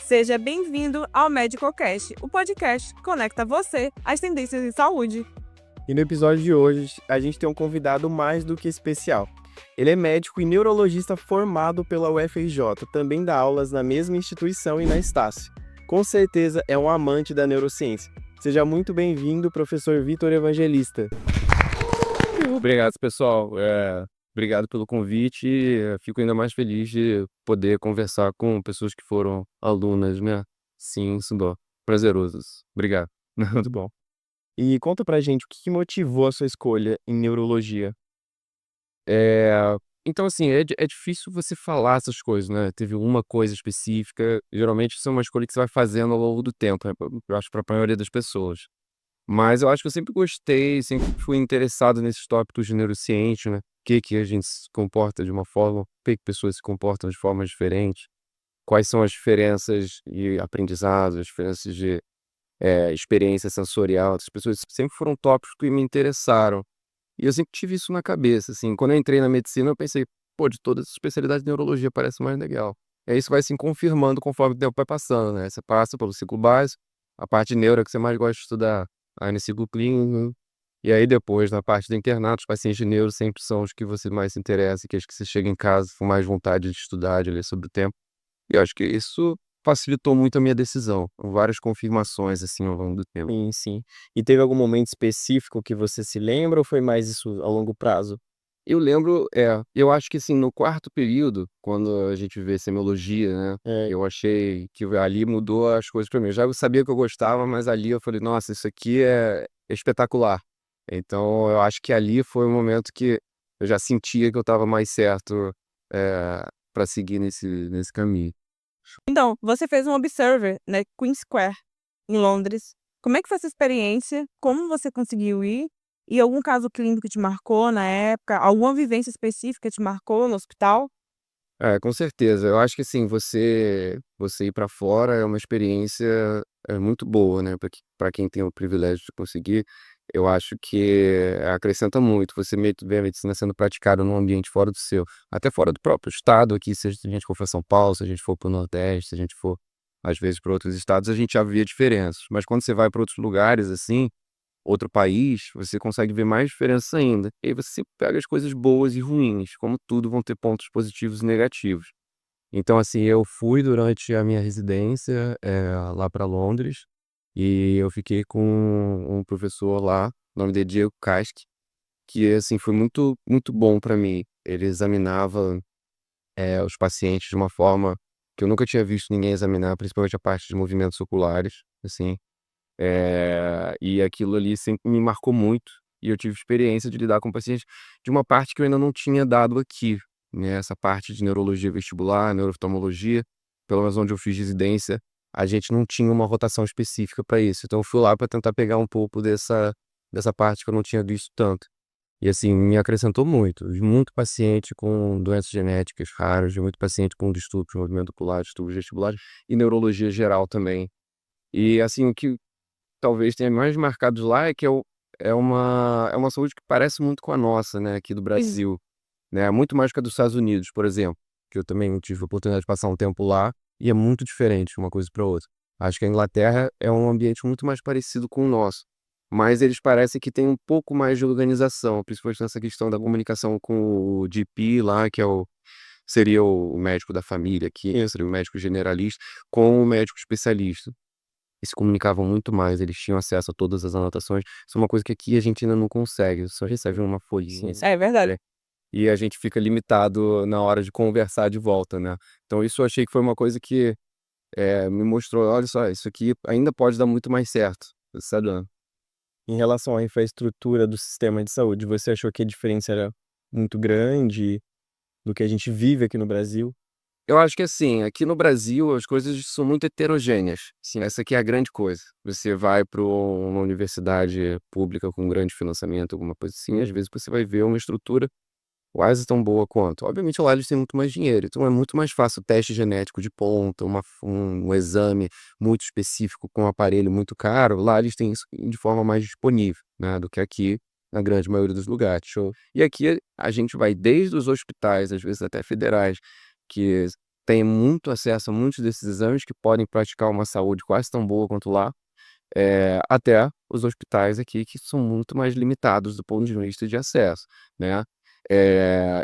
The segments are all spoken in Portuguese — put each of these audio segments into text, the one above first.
Seja bem-vindo ao MedicalCast, o podcast que conecta você às tendências em saúde. E no episódio de hoje, a gente tem um convidado mais do que especial. Ele é médico e neurologista formado pela UFRJ, também dá aulas na mesma instituição e na Estácio. Com certeza é um amante da neurociência. Seja muito bem-vindo, professor Vitor Evangelista. Obrigado, pessoal. Obrigado pelo convite. Fico ainda mais feliz de poder conversar com pessoas que foram alunas, né? Sim, isso é prazeroso. Obrigado. Muito bom. E conta pra gente o que motivou a sua escolha em neurologia. Então, assim, é difícil você falar essas coisas, né? Teve uma coisa específica. Geralmente, isso é uma escolha que você vai fazendo ao longo do tempo, né? Eu acho, para a maioria das pessoas. Mas eu acho que eu sempre gostei, sempre fui interessado nesses tópicos de neurociência, né? Que a gente se comporta de uma forma, por que pessoas se comportam de formas diferentes, quais são as diferenças e aprendizados, as diferenças de experiência sensorial. As pessoas sempre foram tópicos que me interessaram. E eu sempre tive isso na cabeça, assim. Quando eu entrei na medicina, eu pensei, pô, de todas as especialidades de neurologia parece mais legal. E aí isso vai se confirmando conforme o tempo vai passando, né? Você passa pelo ciclo básico, a parte de neuro que você mais gosta de estudar, aí no ciclo clínico, e aí depois, na parte do internato, os pacientes de neuro sempre são os que você mais se interessa, que acho que você chega em casa com mais vontade de estudar, de ler sobre o tempo. E eu acho que isso facilitou muito a minha decisão, com várias confirmações, assim, ao longo do tempo. Sim, sim. E teve algum momento específico que você se lembra ou foi mais isso a longo prazo? Eu lembro, eu acho que assim, no quarto período, quando a gente vê semiologia, né, É, eu achei que ali mudou as coisas pra mim. Eu já sabia que eu gostava, mas ali eu falei: "Nossa, isso aqui é espetacular". Então eu acho que ali foi o momento que eu já sentia que eu estava mais certo, pra seguir nesse caminho. Então, você fez um Observer, né, Queen Square, em Londres. Como é que foi essa experiência? Como você conseguiu ir? E algum caso clínico te marcou na época? Alguma vivência específica te marcou no hospital? É, com certeza. Eu acho que assim, você ir para fora é uma experiência, muito boa, né, para quem tem o privilégio de conseguir. Eu acho que acrescenta muito, você vê a medicina sendo praticada num ambiente fora do seu, até fora do próprio estado aqui, se a gente for para São Paulo, se a gente for para o Nordeste, se a gente for, às vezes, para outros estados, a gente já vê diferenças. Mas quando você vai para outros lugares, assim, outro país, você consegue ver mais diferença ainda. E aí você sempre pega as coisas boas e ruins, como tudo vão ter pontos positivos e negativos. Então, assim, eu fui durante a minha residência, lá para Londres, e eu fiquei com um professor lá, o nome dele é Diego Casque, que, assim, foi muito, muito bom para mim. Ele examinava, os pacientes de uma forma que eu nunca tinha visto ninguém examinar, principalmente a parte de movimentos oculares, assim. E aquilo ali sempre me marcou muito, e eu tive experiência de lidar com pacientes de uma parte que eu ainda não tinha dado aqui, né, essa parte de neurologia vestibular, neurooftalmologia, pelo menos onde eu fiz residência, a gente não tinha uma rotação específica para isso, então eu fui lá para tentar pegar um pouco dessa parte que eu não tinha visto tanto. E assim, me acrescentou muito, vi muito paciente com doenças genéticas raras, vi muito paciente com distúrbio de movimento ocular, distúrbios vestibulares e neurologia geral também. E assim, o que talvez tenha mais marcados lá é uma saúde que parece muito com a nossa, né, aqui do Brasil, né, muito mais que a dos Estados Unidos, por exemplo, que eu também tive a oportunidade de passar um tempo lá, e é muito diferente uma coisa para outra. Acho que a Inglaterra é um ambiente muito mais parecido com o nosso, mas eles parecem que têm um pouco mais de organização, principalmente nessa questão da comunicação com o GP lá, que seria o médico da família aqui, seria o médico generalista, com o médico especialista. E se comunicavam muito mais, eles tinham acesso a todas as anotações. Isso é uma coisa que aqui a gente ainda não consegue, só recebe uma folhinha, sim. assim, É verdade. né, e a gente fica limitado na hora de conversar de volta, né. Então isso eu achei que foi uma coisa que, me mostrou: "Olha só, isso aqui ainda pode dar muito mais certo, está dando". Em relação à infraestrutura do sistema de saúde, você achou que a diferença era muito grande do que a gente vive aqui no Brasil? Eu acho que assim, aqui no Brasil as coisas são muito heterogêneas, sim, essa aqui é a grande coisa. Você vai para uma universidade pública com grande financiamento, alguma coisa assim, às vezes você vai ver uma estrutura quase tão boa quanto. Obviamente lá eles têm muito mais dinheiro, então é muito mais fácil o teste genético de ponta, um exame muito específico com um aparelho muito caro, lá eles têm isso de forma mais disponível, né, do que aqui, na grande maioria dos lugares. Show. E aqui a gente vai desde os hospitais, às vezes até federais, que tem muito acesso a muitos desses exames, que podem praticar uma saúde quase tão boa quanto lá, até os hospitais aqui que são muito mais limitados do ponto de vista de acesso, né.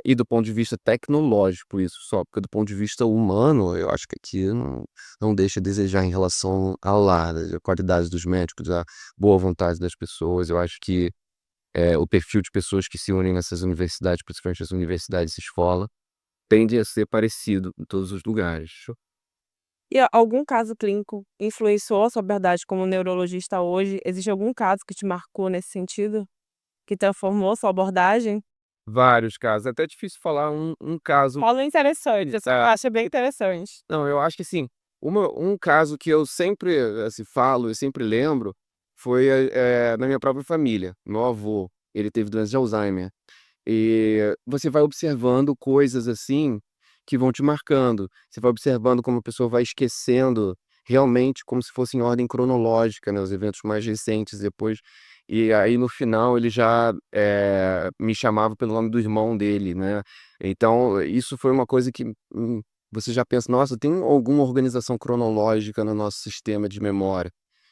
E do ponto de vista tecnológico isso só, porque do ponto de vista humano, eu acho que aqui não deixa a desejar em relação a lá, né, a qualidade dos médicos, a boa vontade das pessoas. Eu acho que, o perfil de pessoas que se unem nessas universidades, principalmente as universidades e escola, tende a ser parecido em todos os lugares. E algum caso clínico influenciou a sua abordagem como neurologista hoje? Existe algum caso que te marcou nesse sentido? Que transformou sua abordagem? Vários casos, é até difícil falar um caso. Fala um interessante, eu É. acho bem interessante. Não, eu acho que assim, um caso que eu sempre, assim, falo e sempre lembro, foi, na minha própria família. Meu avô, ele teve doença de Alzheimer. E você vai observando coisas, assim, que vão te marcando. Você vai observando como a pessoa vai esquecendo, realmente como se fosse em ordem cronológica, né, os eventos mais recentes depois. E aí no final ele já, me chamava pelo nome do irmão dele, né. Então isso foi uma coisa que, você já pensa: "Nossa, tem alguma organização cronológica no nosso sistema de memória".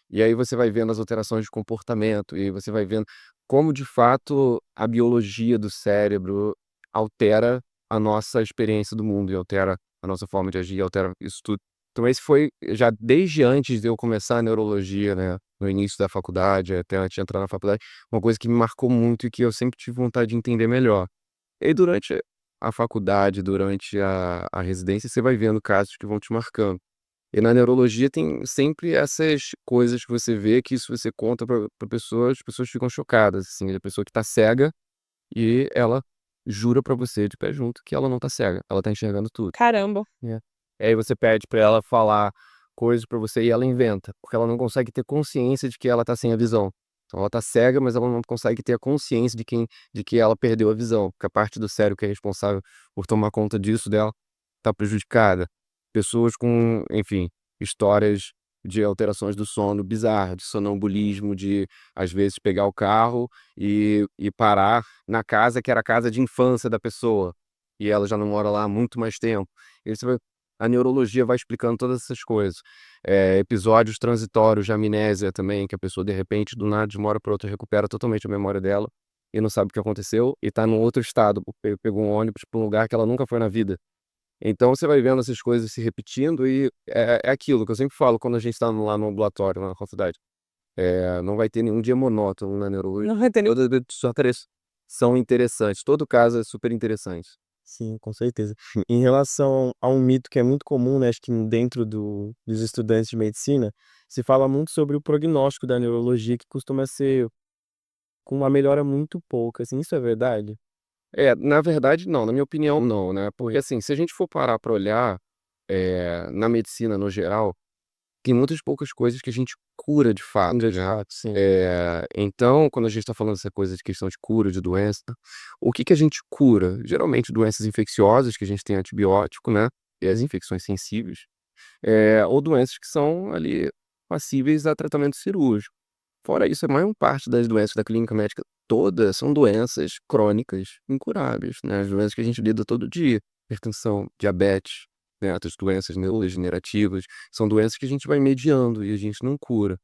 E aí você vai vendo as alterações de comportamento, e aí você vai vendo como de fato a biologia do cérebro altera a nossa experiência do mundo e altera a nossa forma de agir, altera isso tudo. Então esse foi já desde antes de eu começar a neurologia, né, no início da faculdade, até antes de entrar na faculdade, uma coisa que me marcou muito e que eu sempre tive vontade de entender melhor. E aí durante a faculdade, durante a residência, você vai vendo casos que vão te marcando. E na neurologia tem sempre essas coisas que você vê que se você conta pra pessoas, as pessoas ficam chocadas, assim, a pessoa que tá cega e ela jura pra você de pé junto que ela não tá cega, ela tá enxergando tudo. Caramba. É. E aí você pede pra ela falar coisas pra você e ela inventa, porque ela não consegue ter consciência de que ela tá sem a visão. Então ela tá cega, mas ela não consegue ter a consciência de que ela perdeu a visão, porque a parte do cérebro que é responsável por tomar conta disso dela tá prejudicada. Pessoas com, enfim, histórias de alterações do sono bizarras, de sonambulismo, de às vezes pegar o carro e parar na casa que era a casa de infância da pessoa, e ela já não mora lá há muito mais tempo. E aí você vai a neurologia vai explicando todas essas coisas. Episódios transitórios de amnésia também, que a pessoa de repente, do nada, de uma hora para outra, recupera totalmente a memória dela, e não sabe o que aconteceu, e tá num outro estado, porque pegou um ônibus pra um lugar que ela nunca foi na vida. Então você vai vendo essas coisas se repetindo e é aquilo que eu sempre falo quando a gente tá lá no ambulatório, lá na faculdade. Não vai ter nenhum dia monótono na neurologia. Não vai ter Todas as são interessantes, todo caso é super interessante. Sim, com certeza. Em relação a um mito que é muito comum, né, acho que dentro dos estudantes de medicina, se fala muito sobre o prognóstico da neurologia, que costuma ser com uma melhora muito pouca, assim, isso é verdade? Na verdade não, na minha opinião não, né, porque assim, se a gente for parar pra olhar, na medicina no geral, tem muitas poucas coisas que a gente cura de fato, De né. fato, sim. Então, quando a gente tá falando essa coisa de questão de cura de doença, o que que a gente cura? Geralmente doenças infecciosas, que a gente tem antibiótico, né, e as infecções sensíveis, ou doenças que são ali passíveis a tratamento cirúrgico. Fora isso, a maior parte das doenças da clínica médica toda são doenças crônicas incuráveis, né, as doenças que a gente lida todo dia, hipertensão, diabetes, né, outras doenças neurodegenerativas, são doenças que a gente vai mediando e a gente não cura.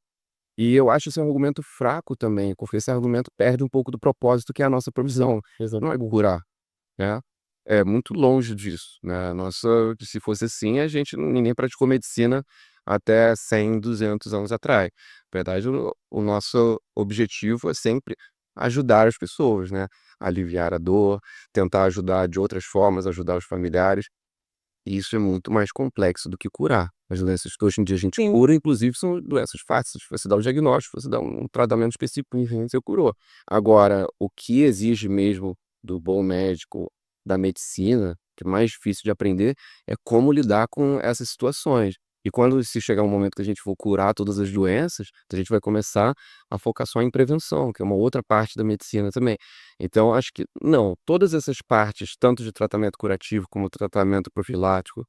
E eu acho esse um argumento fraco também, porque esse argumento perde um pouco do propósito que é a nossa profissão, não é Exatamente. curar, né. É muito longe disso, né, nossa se fosse assim, a gente ninguém praticou medicina até 100, 200 anos atrás. Na verdade, o nosso objetivo é sempre ajudar as pessoas, né, aliviar a dor, tentar ajudar de outras formas, ajudar os familiares, e isso é muito mais complexo do que curar. As doenças que hoje em dia a gente Sim. cura, inclusive, são doenças fáceis, você dá o diagnóstico, você dá um tratamento específico e você curou. Agora, o que exige mesmo do bom médico, da medicina, que é mais difícil de aprender, é como lidar com essas situações. E quando se chegar um momento que a gente for curar todas as doenças, a gente vai começar a focar só em prevenção, que é uma outra parte da medicina também. Então acho que não, todas essas partes, tanto de tratamento curativo como tratamento profilático,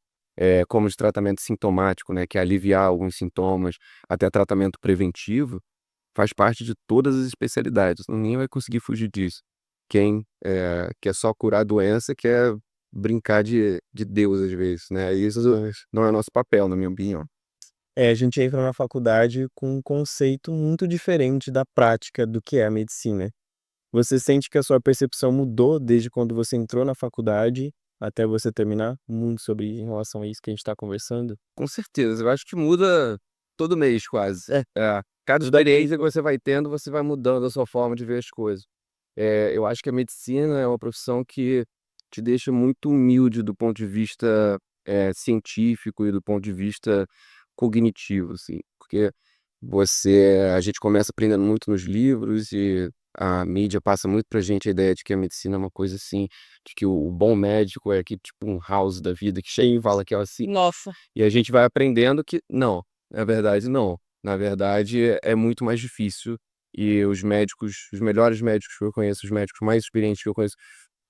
como de tratamento sintomático, né, que é aliviar alguns sintomas, até tratamento preventivo, faz parte de todas as especialidades, ninguém vai conseguir fugir disso. Quem, quer só curar a doença quer brincar de Deus às vezes, né? E isso não é nosso papel, na minha opinião. A gente entra na faculdade com um conceito muito diferente da prática do que é a medicina. Você sente que a sua percepção mudou desde quando você entrou na faculdade até você terminar? Muito sobre em relação a isso que a gente está conversando? Com certeza, eu acho que muda todo mês quase. Cada Isso daqui experiência que você vai tendo, você vai mudando a sua forma de ver as coisas. Eu acho que a medicina é uma profissão que te deixa muito humilde do ponto de vista, científico e do ponto de vista cognitivo, assim, porque a gente começa aprendendo muito nos livros e a mídia passa muito pra gente a ideia de que a medicina é uma coisa assim, de que o bom médico é aqui tipo um House da vida que chega e fala que é assim, Nossa. e a gente vai aprendendo que não, na verdade não. Na verdade é muito mais difícil e os melhores médicos que eu conheço, os médicos mais experientes que eu conheço,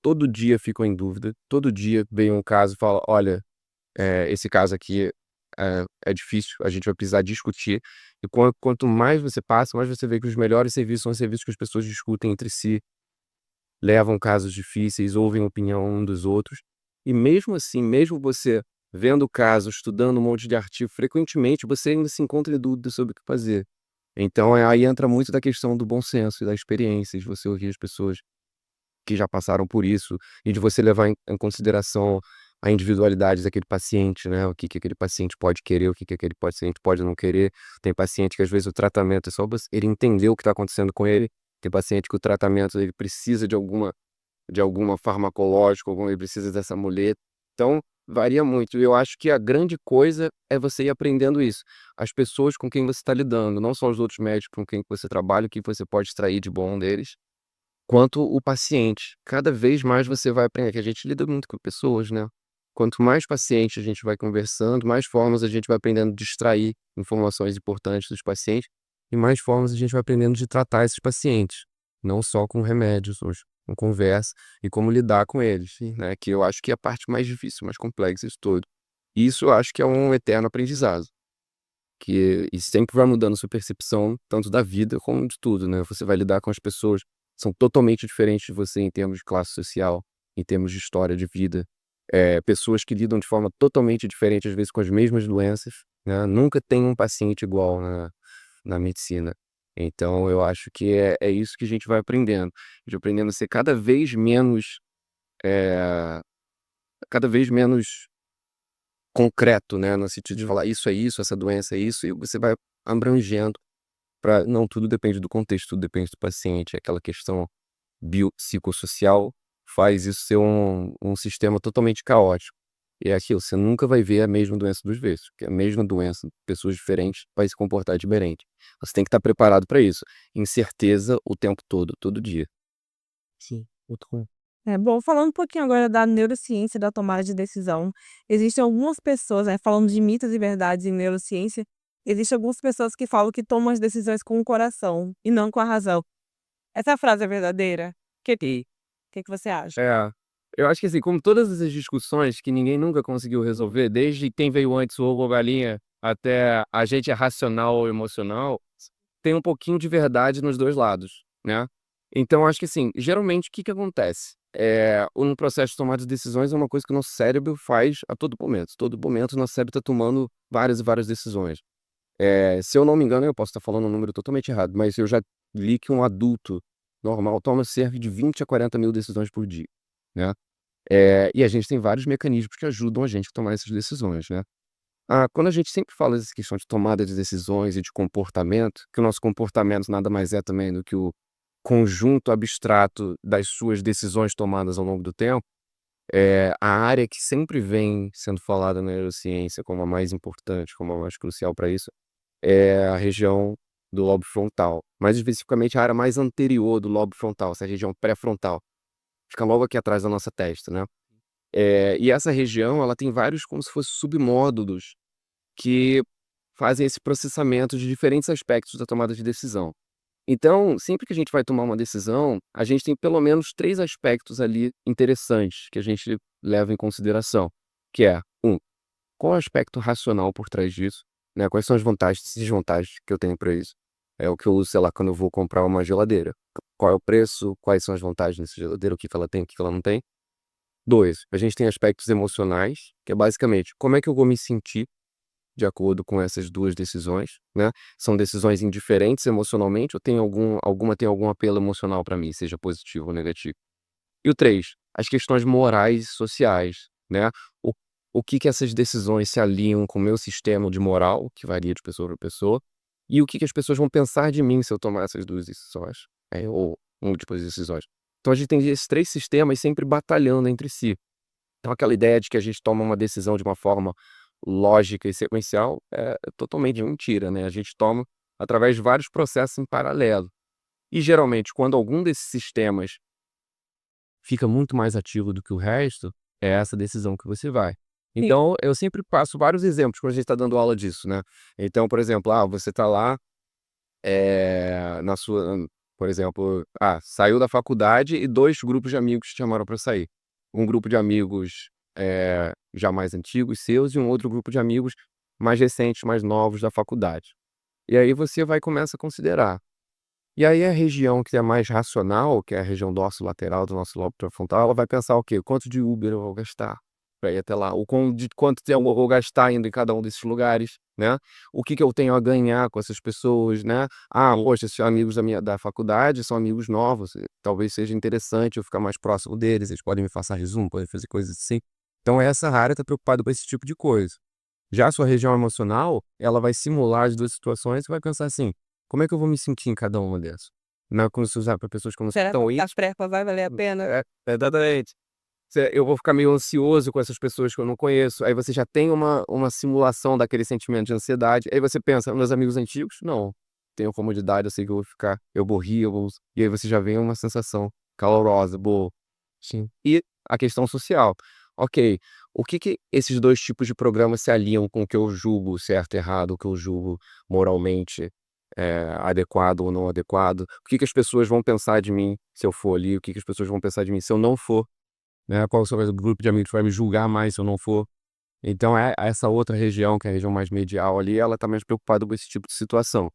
todo dia ficam em dúvida, todo dia vem um caso e fala: "Olha, esse caso aqui é difícil, a gente vai precisar discutir". E quanto mais você passa, mais você vê que os melhores serviços são os serviços que as pessoas discutem entre si, levam casos difíceis, ouvem a opinião um dos outros. E mesmo assim, mesmo você vendo o caso, estudando um monte de artigo, frequentemente você ainda se encontra em dúvida sobre o que fazer. Então, aí entra muito da questão do bom senso e da experiência, de você ouvir as pessoas que já passaram por isso e de você levar em consideração a individualidade daquele paciente, né, o que que aquele paciente pode querer, o que que aquele paciente pode não querer. Tem paciente que às vezes o tratamento é só ele entender o que está acontecendo com ele, tem paciente que o tratamento ele precisa de alguma farmacológica, ele precisa dessa muleta. Então, varia muito. E eu acho que a grande coisa é você ir aprendendo isso. As pessoas com quem você está lidando, não só os outros médicos com quem você trabalha, o que você pode extrair de bom deles, quanto o paciente. Cada vez mais você vai aprender, que a gente lida muito com pessoas, né. Quanto mais paciente a gente vai conversando, mais formas a gente vai aprendendo de extrair informações importantes dos pacientes, e mais formas a gente vai aprendendo de tratar esses pacientes, não só com remédios, mas com conversa e como lidar com eles, né, que eu acho que é a parte mais difícil, mais complexa de tudo. E isso eu acho que é um eterno aprendizado, e sempre vai mudando sua percepção, tanto da vida como de tudo, né. Você vai lidar com as pessoas são totalmente diferentes de você em termos de classe social, em termos de história de vida. Pessoas que lidam de forma totalmente diferente, às vezes, com as mesmas doenças, né, nunca tem um paciente igual na medicina. Então eu acho que é isso que a gente vai aprendendo, aprendendo a ser eh, cada vez menos concreto, né, no sentido de falar: "Isso é isso, essa doença é isso", e você vai abrangendo para não, tudo depende do contexto, tudo depende do paciente, aquela questão biopsicossocial faz isso ser um sistema totalmente caótico. E é aquilo, você nunca vai ver a mesma doença 2 vezes, porque a mesma doença, pessoas diferentes, vai se comportar diferente. Você tem que estar preparado para isso. Incerteza o tempo todo, todo dia. sim, muito bom. É bom, falando um pouquinho agora da neurociência da tomada de decisão, existem algumas pessoas, né, falando de mitos e verdades em neurociência, existem algumas pessoas que falam que tomam as decisões com o coração e não com a razão. Essa frase é verdadeira? Que você acha? É, eu acho que assim, como todas essas discussões que ninguém nunca conseguiu resolver, desde quem veio antes, o ovo ou a galinha, até a gente é racional ou emocional, tem um pouquinho de verdade nos 2 lados, né. Então acho que assim, geralmente o que que acontece? No processo de tomada de decisões é uma coisa que o nosso cérebro faz a todo momento o nosso cérebro está tomando várias e várias decisões. Se eu não me engano, eu posso estar falando um número totalmente errado, mas eu já li que um adulto normal toma cerca de 20 a 40 mil decisões por dia, né. E a gente tem vários mecanismos que ajudam a gente a tomar essas decisões, né. Quando a gente sempre fala dessa questão de tomada de decisões e de comportamento, que o nosso comportamento nada mais é também do que o conjunto abstrato das suas decisões tomadas ao longo do tempo, a área que sempre vem sendo falada na neurociência como a mais importante, como a mais crucial para isso, é a região do lobo frontal, mais especificamente a área mais anterior do lobo frontal, essa região pré-frontal, fica logo aqui atrás da nossa testa, né. E essa região, ela tem vários como se fossem submódulos que fazem esse processamento de diferentes aspectos da tomada de decisão. Então, sempre que a gente vai tomar uma decisão, a gente tem pelo menos 3 aspectos ali interessantes que a gente leva em consideração, que é: qual é o aspecto racional por trás disso, né, quais são as vantagens e desvantagens que eu tenho para isso? É o que eu uso, sei lá, quando eu vou comprar uma geladeira. Qual é o preço, quais são as vantagens dessa geladeira, o que que ela tem, o que que ela não tem. 2, a gente tem aspectos emocionais, que é basicamente como é que eu vou me sentir de acordo com essas 2 decisões, né. São decisões indiferentes emocionalmente ou alguma tem algum apelo emocional para mim, seja positivo ou negativo. E o 3, as questões morais e sociais, né. O o que que essas decisões se alinham com o meu sistema de moral, que varia de pessoa para pessoa, e o que que as pessoas vão pensar de mim se eu tomar essas 2 decisões, ou múltiplas decisões. Então a gente tem esses 3 sistemas sempre batalhando entre si. Então aquela ideia de que a gente toma uma decisão de uma forma lógica e sequencial é totalmente mentira, né, a gente toma através de vários processos em paralelo. E geralmente quando algum desses sistemas fica muito mais ativo do que o resto, é essa decisão que você vai. Sim. Então eu sempre passo vários exemplos quando a gente está dando aula disso, né. Então, por exemplo, você está lá, na sua por exemplo, saiu da faculdade e 2 grupos de amigos te chamaram para sair. Um grupo de amigos, já mais antigos seus e um outro grupo de amigos mais recentes, mais novos da faculdade. E aí você vai e começa a considerar. E aí a região que é mais racional, que é a região dorsolateral do nosso lobo pré-frontal, ela vai pensar o quê? Quanto de Uber eu vou gastar para ir até lá? Quanto tempo eu vou gastar indo em cada um desses lugares, né? O que que eu tenho a ganhar com essas pessoas, né? Poxa, esses amigos da faculdade são amigos novos, talvez seja interessante eu ficar mais próximo deles, eles podem me passar resumo, podem fazer coisas assim. Então essa área está preocupada com esse tipo de coisa. Já a sua região emocional, ela vai simular as 2 situações e vai pensar assim: "Como é que eu vou me sentir em cada uma dessas?". Né, quando você usar para pessoas que não Será que estão a isso trepa vai valer a pena? exatamente. Eu vou ficar meio ansioso com essas pessoas que eu não conheço, aí você já tem uma simulação daquele sentimento de ansiedade, aí você pensa: "Meus amigos antigos? Não, tenho comodidade, eu sei que eu vou ficar, eu vou rir, eu vou", e aí você já vem uma sensação calorosa, boa. Sim. E a questão social. Ok, o que que esses 2 tipos de programa se alinham com o que eu julgo certo e errado, o que eu julgo moralmente, adequado ou não adequado? O que que as pessoas vão pensar de mim se eu for ali? O que que as pessoas vão pensar de mim se eu não for, né? Qual o grupo de amigos que vai me julgar mais se eu não for? Então essa outra região, que é a região mais medial ali, ela tá mais preocupada com esse tipo de situação.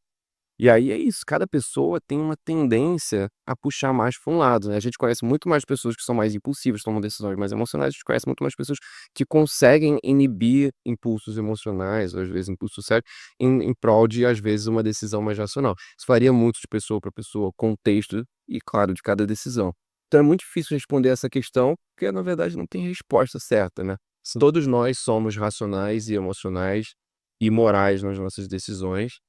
E aí é isso, cada pessoa tem uma tendência a puxar mais para um lado, né. A gente conhece muito mais pessoas que são mais impulsivas, tomam decisões mais emocionais, a gente conhece muito mais pessoas que conseguem inibir impulsos emocionais, ou às vezes impulso sério, em prol de, às vezes, uma decisão mais racional. Isso varia muito de pessoa para pessoa, contexto e, claro, de cada decisão. Então é muito difícil responder essa questão, porque na verdade não tem resposta certa, né. Todos nós somos racionais e emocionais e morais nas nossas decisões,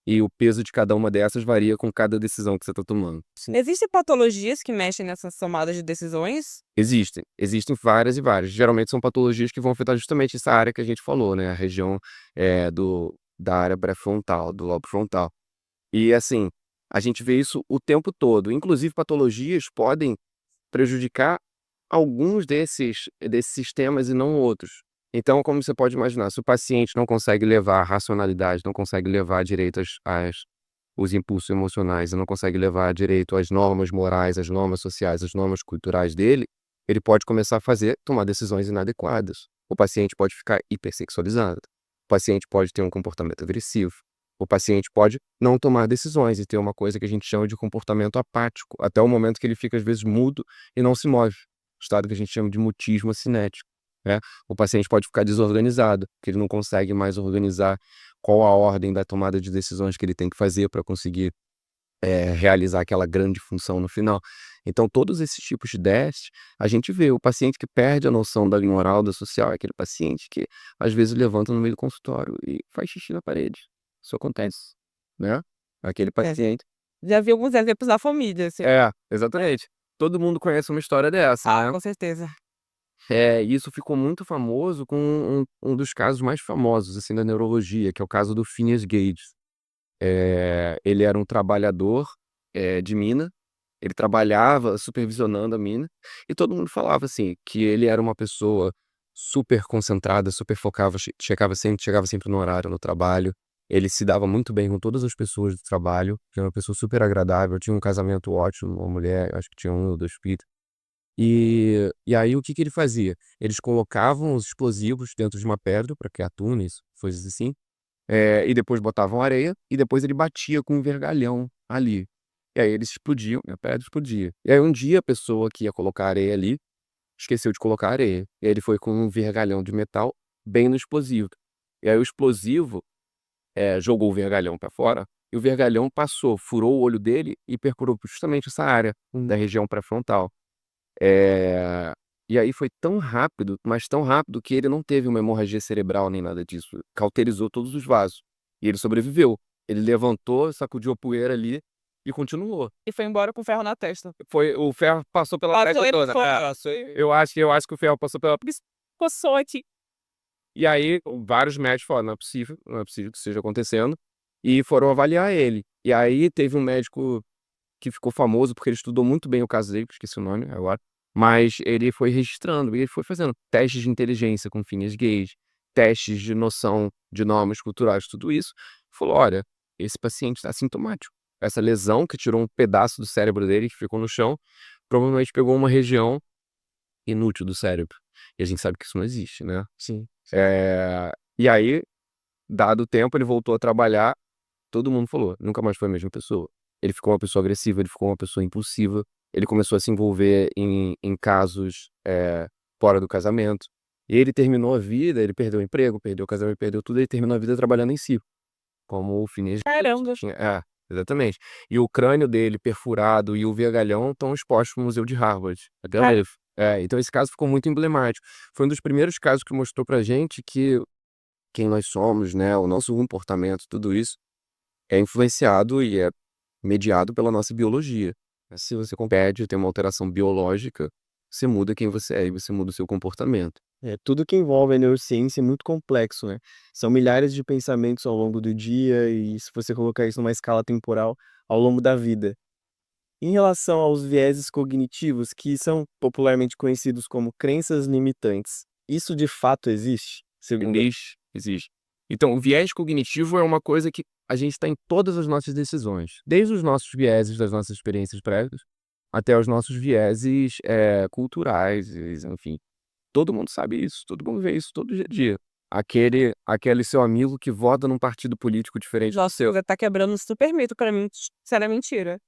e o peso de cada uma dessas varia com cada decisão que você está tomando. Sim. Existem patologias que mexem nessas tomadas de decisões? Existem várias e várias. Geralmente são patologias que vão afetar justamente essa área que a gente falou, né, a região, da área pré-frontal, do lobo frontal. E assim, a gente vê isso o tempo todo, inclusive patologias podem prejudicar alguns desses sistemas e não outros. Então, como você pode imaginar, se o paciente não consegue levar a racionalidade, não consegue levar direito os impulsos emocionais e não consegue levar direito às normas morais, às normas sociais, às normas culturais dele, ele pode começar a tomar decisões inadequadas. O paciente pode ficar hipersexualizado. O paciente pode ter um comportamento agressivo. O paciente pode não tomar decisões e ter uma coisa que a gente chama de comportamento apático, até o momento que ele fica, às vezes, mudo e não se move. O estado que a gente chama de mutismo cinético, né? O paciente pode ficar desorganizado, porque ele não consegue mais organizar qual a ordem da tomada de decisões que ele tem que fazer para conseguir, realizar aquela grande função no final. Então todos esses tipos de déficit, a gente vê o paciente que perde a noção da linha moral, da social, é aquele paciente que às vezes levanta no meio do consultório e faz xixi na parede. Isso acontece, né. Aquele É. paciente Já vi alguns exemplos da família, assim. exatamente. Todo mundo conhece uma história dessa, né. Com certeza. E isso ficou muito famoso com um dos casos mais famosos, assim, da neurologia, que é o caso do Phineas Gage. Ele era um trabalhador, de mina, ele trabalhava supervisionando a mina, e todo mundo falava, assim, que ele era uma pessoa super concentrada, super focava, chegava sempre no horário no trabalho, ele se dava muito bem com todas as pessoas do trabalho, que era uma pessoa super agradável, tinha um casamento ótimo, uma mulher, acho que tinha 1 ou 2 filhos. E aí o que que ele fazia? Eles colocavam os explosivos dentro de uma pedra para criar túneis, coisas assim, e depois botavam areia, e depois ele batia com um vergalhão ali. E aí eles explodiam, e a pedra explodia. E aí um dia a pessoa que ia colocar areia ali, esqueceu de colocar areia. E aí ele foi com um vergalhão de metal bem no explosivo. E aí o explosivo jogou o vergalhão para fora, e o vergalhão passou, furou o olho dele e perfurou justamente essa área da região pré-frontal. Eh, e aí foi tão rápido, mas tão rápido que ele não teve uma hemorragia cerebral nem nada disso, cauterizou todos os vasos. E ele sobreviveu. Ele levantou, sacudiu a poeira ali e continuou. E foi embora com ferro na testa. O ferro passou pela Passou testa ele toda. fora. Eu acho que o ferro passou pela. Passou aqui. E aí, vários médicos falaram: não é possível que isso esteja acontecendo. E foram avaliar ele. E aí teve um médico que ficou famoso porque ele estudou muito bem o caso dele, que eu esqueci o nome agora. Mas ele foi registrando, e ele foi fazendo testes de inteligência com Phineas Gage, testes de noção de normas culturais, tudo isso. Falou: olha, esse paciente está assintomático. Essa lesão que tirou um pedaço do cérebro dele, que ficou no chão, provavelmente pegou uma região inútil do cérebro. E a gente sabe que isso não existe, né? Sim. E aí, dado o tempo, ele voltou a trabalhar. Todo mundo falou, nunca mais foi a mesma pessoa. Ele ficou uma pessoa agressiva, ele ficou uma pessoa impulsiva, ele começou a se envolver em casos fora do casamento. E ele terminou a vida, ele perdeu o emprego, perdeu o casamento, perdeu tudo, ele terminou a vida trabalhando em si, como o Phineas Gage Caramba. tinha. Exatamente. E o crânio dele perfurado e o vergalhão estão expostos no Museu de Harvard, até Ah. hoje. Então esse caso ficou muito emblemático. Foi um dos primeiros casos que mostrou pra gente que quem nós somos, né, o nosso comportamento, tudo isso é influenciado e é mediado pela nossa biologia. Se você compete, tem uma alteração biológica, você muda quem você é e você muda o seu comportamento. Tudo que envolve a neurociência é muito complexo, né? São milhares de pensamentos ao longo do dia e se você colocar isso numa escala temporal, ao longo da vida. Em relação aos vieses cognitivos, que são popularmente conhecidos como crenças limitantes, isso de fato existe? Segundo Existe. Então, o viés cognitivo é uma coisa que a gente está em todas as nossas decisões, desde os nossos vieses das nossas experiências prévias, até os nossos vieses culturais, enfim. Todo mundo sabe isso, todo mundo vê isso todo dia a dia. Aquele seu amigo que vota num partido político diferente do Nossa, seu. você tá quebrando um super mito pra mim. Isso era mentira.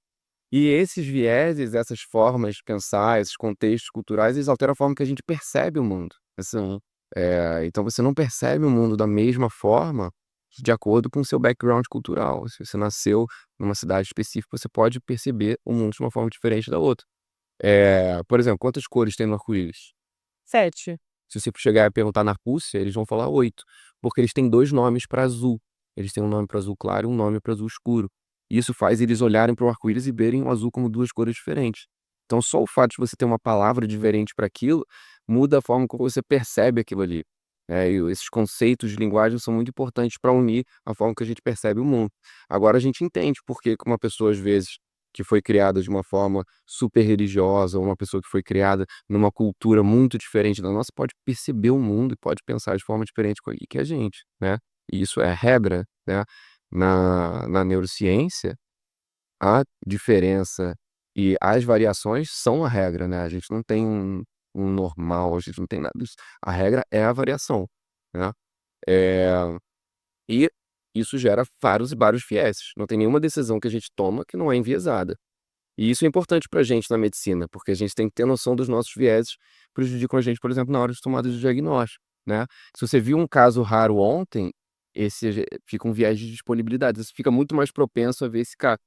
E esses vieses, essas formas de pensar, esses contextos culturais, eles alteram a forma que a gente percebe o mundo. Assim, então você não percebe o mundo da mesma forma de acordo com o seu background cultural. Se você nasceu numa cidade específica, você pode perceber o mundo de uma forma diferente da outra. Por exemplo, quantas cores tem no arco-íris? 7. Se você chegar e perguntar na Rússia, eles vão falar 8, porque eles têm 2 nomes para azul. Eles têm um nome para azul claro e um nome para azul escuro. Isso faz eles olharem para o arco-íris e verem o azul como 2 cores diferentes. Então, só o fato de você ter uma palavra diferente para aquilo, muda a forma como você percebe aquilo ali. E esses conceitos de linguagem são muito importantes para unir a forma que a gente percebe o mundo. Agora a gente entende por que uma pessoa, às vezes, que foi criada de uma forma super religiosa, ou uma pessoa que foi criada numa cultura muito diferente da nossa, pode perceber o mundo e pode pensar de forma diferente que a gente, né? E isso é regra, né? Na neurociência, a diferença e as variações são a regra, né? A gente não tem um normal, a gente não tem nada disso. A regra é a variação, né? Eh, e isso gera vários e vários vieses. Não tem nenhuma decisão que a gente toma que não é enviesada. E isso é importante pra gente na medicina, porque a gente tem que ter noção dos nossos vieses, prejudicam a gente, por exemplo, na hora de tomada de diagnóstico, né? Se você viu um caso raro ontem, esse fica um viés de disponibilidade, você fica muito mais propenso a ver esse caso.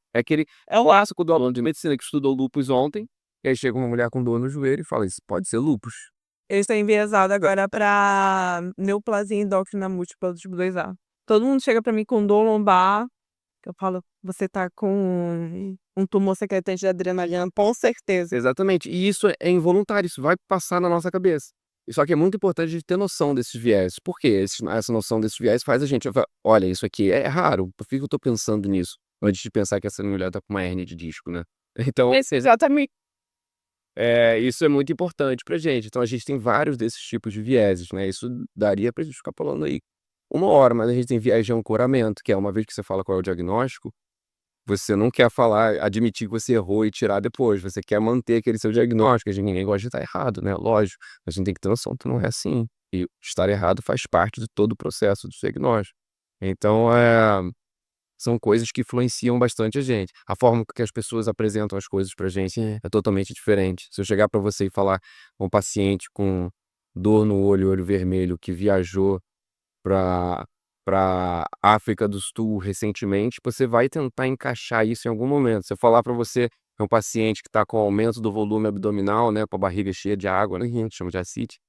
É o clássico do aluno de medicina que estudou lúpus ontem, e aí chega uma mulher com dor no joelho e fala: isso pode ser lúpus. Eu estou enviesada agora pra neoplasia endócrina múltipla tipo 2A. Todo mundo chega pra mim com dor lombar, que eu falo, você tá com um tumor secretante de adrenalina, com certeza. Exatamente. E isso é involuntário, isso vai passar na nossa cabeça. E só que é muito importante a gente ter noção desses viés. Por quê? Essa noção desses viés faz a gente falar: olha, isso aqui é raro, por que eu tô pensando nisso? Antes de pensar que essa mulher tá com uma hérnia de disco, né? Então, Exatamente. isso é muito importante pra gente. Então a gente tem vários desses tipos de vieses, né? Isso daria pra gente ficar falando aí 1 hora, mas a gente tem viés de ancoramento, que é uma vez que você fala qual é o diagnóstico, você não quer admitir que você errou e tirar depois, você quer manter aquele seu diagnóstico, a gente ninguém gosta de estar errado, né, lógico, a gente tem que ter noção que não é assim, e estar errado faz parte de todo o processo do diagnóstico. Então, são coisas que influenciam bastante a gente. A forma que as pessoas apresentam as coisas pra gente Sim. é totalmente diferente. Se eu chegar pra você e falar com um paciente com dor no olho vermelho, que viajou para para África do Sul recentemente, você vai tentar encaixar isso em algum momento. Se eu falar para você que é um paciente que está com aumento do volume abdominal, né, com a barriga cheia de água, né, que a gente chama de ascite,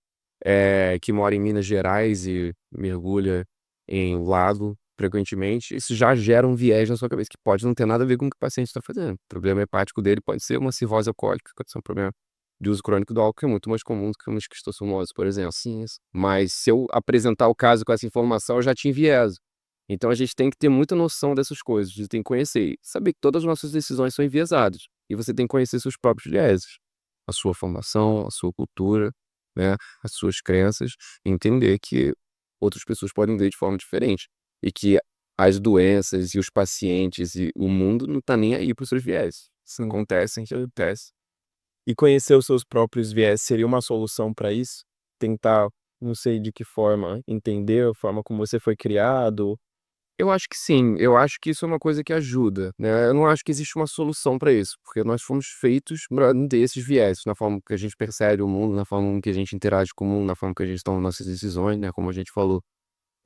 que mora em Minas Gerais e mergulha em lago frequentemente, isso já gera um viés na sua cabeça, que pode não ter nada a ver com o que o paciente está fazendo. O problema hepático dele pode ser uma cirrose alcoólica, que pode ser um problema de uso crônico do álcool, que é muito mais comum do que uma esquistossomose, por exemplo. Sim, isso. Mas se eu apresentar o caso com essa informação, eu já te envieso. Então a gente tem que ter muita noção dessas coisas, a gente tem que conhecer e saber que todas as nossas decisões são enviesadas. E você tem que conhecer seus próprios vieses, a sua formação, a sua cultura, né, as suas crenças, e entender que outras pessoas podem ver de forma diferente. E que as doenças e os pacientes e o mundo não tá nem aí para os seus vieses. Sim. Acontecem, que acontece. E conhecer os seus próprios viés seria uma solução para isso? Tentar, não sei de que forma, entender a forma como você foi criado? Eu acho que sim, eu acho que isso é uma coisa que ajuda, né, eu não acho que existe uma solução para isso, porque nós fomos feitos pra não ter esses viéses, na forma que a gente percebe o mundo, na forma que a gente interage com o mundo, na forma que a gente toma nossas decisões, né, como a gente falou.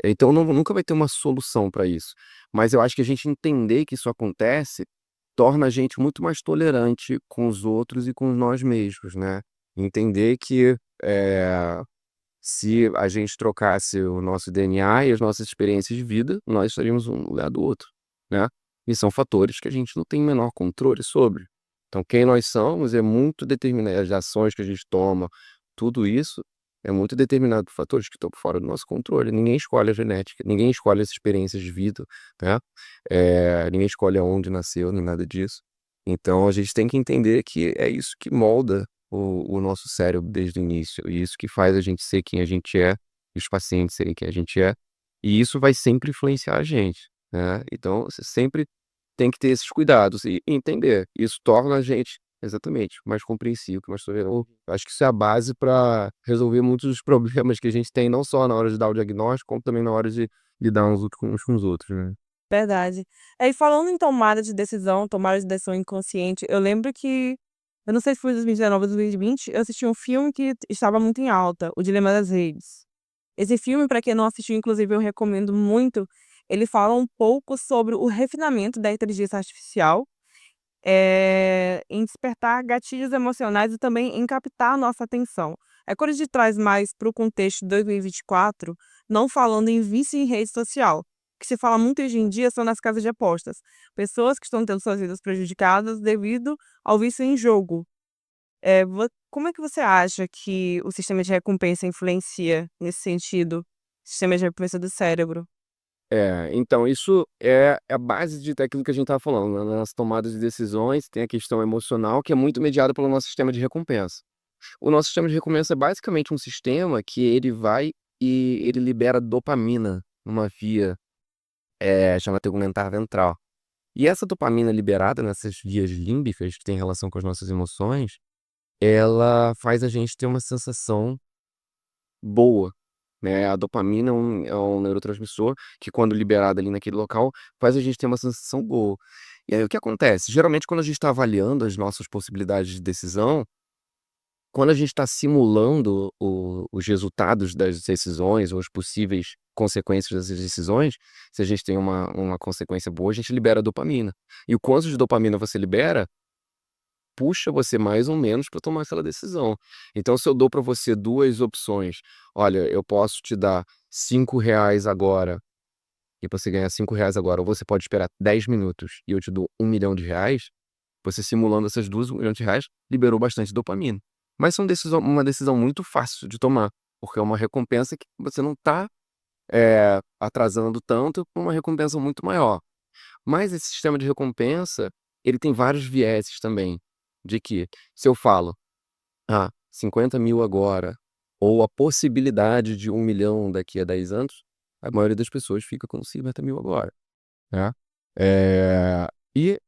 Então nunca vai ter uma solução para isso, mas eu acho que a gente entender que isso acontece, torna a gente muito mais tolerante com os outros e com nós mesmos, né. Entender que, se a gente trocasse o nosso DNA e as nossas experiências de vida, nós estaríamos um lugar do outro, né. E são fatores que a gente não tem o menor controle sobre. Então quem nós somos é muito determinado, as ações que a gente toma, tudo isso é muito determinado por fatores que estão fora do nosso controle. Ninguém escolhe a genética, ninguém escolhe as experiências de vida, né. Ninguém escolhe aonde nasceu, nem nada disso. Então a gente tem que entender que é isso que molda o nosso cérebro desde o início, e isso que faz a gente ser quem a gente é, e os pacientes serem quem a gente é, e isso vai sempre influenciar a gente, né. Então você sempre tem que ter esses cuidados e entender, isso torna a gente exatamente, mais compreensível, mais tolerante. Eu acho que isso é a base para resolver muitos dos problemas que a gente tem, não só na hora de dar o diagnóstico, como também na hora de lidar uns com os outros, né. Verdade. E falando em tomada de decisão inconsciente, eu lembro que eu não sei se foi 2019 ou 2020, eu assisti um filme que estava muito em alta, O Dilema das Redes. Esse filme, para quem não assistiu, inclusive eu recomendo muito, ele fala um pouco sobre o refinamento da inteligência artificial, em despertar gatilhos emocionais e também em captar a nossa atenção. Quando a gente traz mais para o contexto de 2024, não falando em vício em rede social, o que se fala muito hoje em dia são nas casas de apostas. Pessoas que estão tendo suas vidas prejudicadas devido ao vício em jogo. Como é que você acha que o sistema de recompensa influencia nesse sentido? Sistema de recompensa do cérebro. Então isso é a base de daquilo que a gente estava falando, né, nas tomadas de decisões, tem a questão emocional que é muito mediada pelo nosso sistema de recompensa. O nosso sistema de recompensa é basicamente um sistema que ele vai e ele libera dopamina numa via, chamada tegumentar ventral. E essa dopamina liberada nessas vias límbicas que tem relação com as nossas emoções, ela faz a gente ter uma sensação boa, né. A dopamina é um neurotransmissor que quando liberado ali naquele local, faz a gente ter uma sensação boa. E aí o que acontece? Geralmente quando a gente está avaliando as nossas possibilidades de decisão, quando a gente está simulando os resultados das decisões ou as possíveis consequências dessas decisões, se a gente tem uma consequência boa, a gente libera dopamina. E o quanto de dopamina você libera, puxa você mais ou menos para tomar aquela decisão. Então se eu dou para você 2 opções: "Olha, eu posso te dar R$ 5 agora, e pra você ganhar R$ 5 agora, ou você pode esperar 10 minutos e eu te dou R$ 1.000.000", você simulando essas duas R$ 1.000.000, liberou bastante dopamina. Mas são uma decisão muito fácil de tomar, porque é uma recompensa que você não está atrasando tanto pra uma recompensa muito maior. Mas esse sistema de recompensa, ele tem vários vieses também, de que se eu falo: "Ah, 50.000 agora", ou a possibilidade de 1.000.000 daqui a 10 anos, a maioria das pessoas fica com 50.000 agora, né. E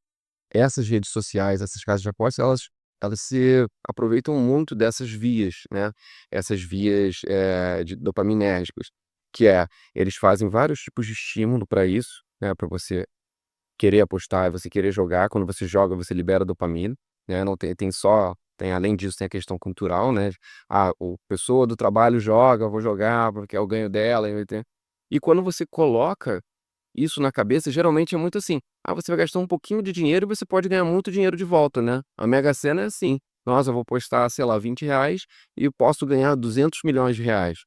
essas redes sociais, essas casas de apostas, elas se aproveitam muito dessas vias, né, essas vias, de dopaminérgicas, que eles fazem vários tipos de estímulo para isso, né, para você querer apostar, é você querer jogar. Quando você joga, você libera dopamina, né? Não tem além disso, tem a questão cultural, né? O pessoa do trabalho joga, eu vou jogar porque é o ganho dela. E quando você coloca isso na cabeça, geralmente é muito assim: você vai gastar um pouquinho de dinheiro e você pode ganhar muito dinheiro de volta, né? A Mega Sena é assim: nossa, eu vou postar, sei lá, R$ 20 e posso ganhar 200 milhões de reais.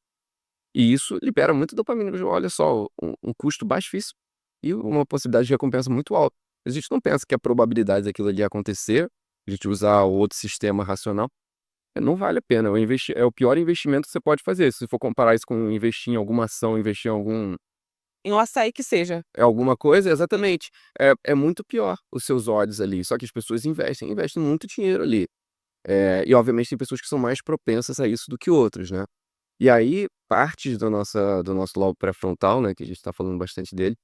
E isso libera muito dopamina. Olha só, um custo baixíssimo e uma possibilidade de recompensa muito alta. A gente não pensa que a probabilidade daquilo ali acontecer, a gente usar o outro sistema racional, não vale a pena. É o pior investimento que você pode fazer. Se você for comparar isso com investir em alguma ação, investir Em um açaí que seja. alguma coisa, exatamente. É muito pior os seus odds ali. Só que as pessoas investem muito dinheiro ali. E obviamente tem pessoas que são mais propensas a isso do que outras, né? E aí, partes do nosso lobo pré-frontal, né, que a gente está falando bastante dele,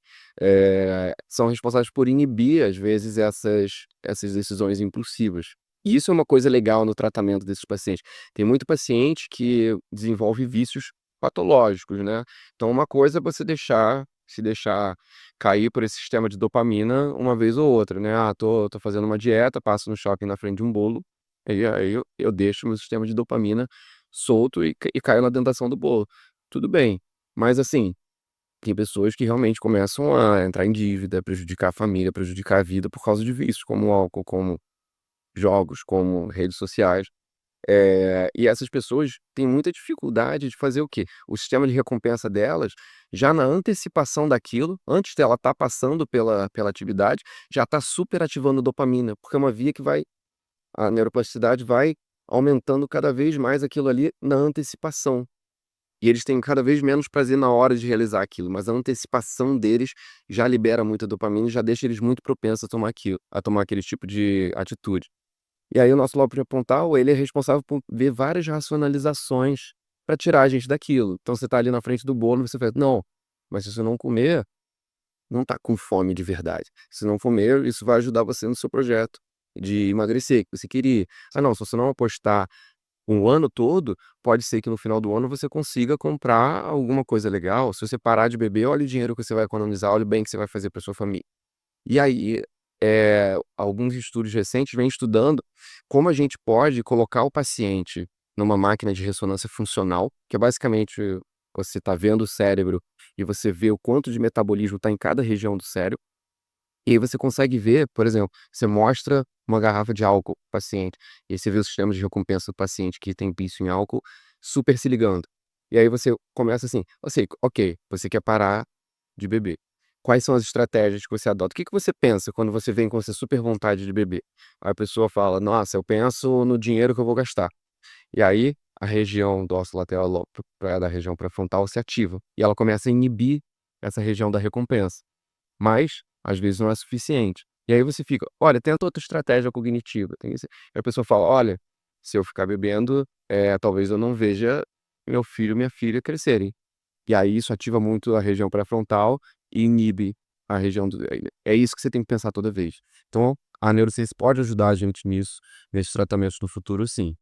são responsáveis por inibir, às vezes, essas decisões impulsivas. E isso é uma coisa legal no tratamento desses pacientes. Tem muito paciente que desenvolve vícios patológicos, né? Então, uma coisa é você se deixar cair por esse sistema de dopamina uma vez ou outra, né? Tô fazendo uma dieta, passo no shopping na frente de um bolo, e aí eu deixo meu sistema de dopamina solto e caio na tentação do bolo. Tudo bem, mas assim, tem pessoas que realmente começam a entrar em dívida, prejudicar a família, prejudicar a vida por causa de vícios, como álcool, como jogos, como redes sociais. E essas pessoas têm muita dificuldade de fazer o quê? O sistema de recompensa delas, já na antecipação daquilo, antes dela estar passando pela atividade, já está superativando dopamina, porque é uma via que a neuroplasticidade vai aumentando cada vez mais aquilo ali na antecipação. E eles têm cada vez menos prazer na hora de realizar aquilo, mas a antecipação deles já libera muita dopamina e já deixa eles muito propensos a tomar aquele tipo de atitude. E aí o nosso lobo pré-frontal, ele é responsável por ver várias racionalizações para tirar a gente daquilo. Então você tá ali na frente do bolo e você fala: "Não, mas se você não comer, não tá com fome de verdade. Se não comer, isso vai ajudar você no seu projeto de emagrecer que você queria. Não, se você não apostar um ano todo, pode ser que no final do ano você consiga comprar alguma coisa legal. Se você parar de beber, olha o dinheiro que você vai economizar, olha o bem que você vai fazer para sua família." E aí, alguns estudos recentes vêm estudando como a gente pode colocar o paciente numa máquina de ressonância funcional, que é basicamente você está vendo o cérebro e você vê o quanto de metabolismo está em cada região do cérebro. E aí você consegue ver, por exemplo, você mostra uma garrafa de álcool para o paciente, e aí você vê o sistema de recompensa do paciente que tem vício em álcool super se ligando. E aí você começa assim: Ok, você quer parar de beber. Quais são as estratégias que você adota? O que que você pensa quando você vem com essa super vontade de beber? Aí a pessoa fala: nossa, eu penso no dinheiro que eu vou gastar. E aí a região dorsolateral da região pré-frontal se ativa, e ela começa a inibir essa região da recompensa. Mas, às vezes, não é suficiente. E aí você fica: olha, tenta outra estratégia cognitiva. Tem esse Aí a pessoa fala: olha, se eu ficar bebendo, talvez eu não veja meu filho, minha filha crescerem. E aí isso ativa muito a região pré-frontal e inibe a região do é isso que você tem que pensar toda vez. Então, a neurociência pode ajudar a gente nisso, nesses tratamentos no futuro, sim.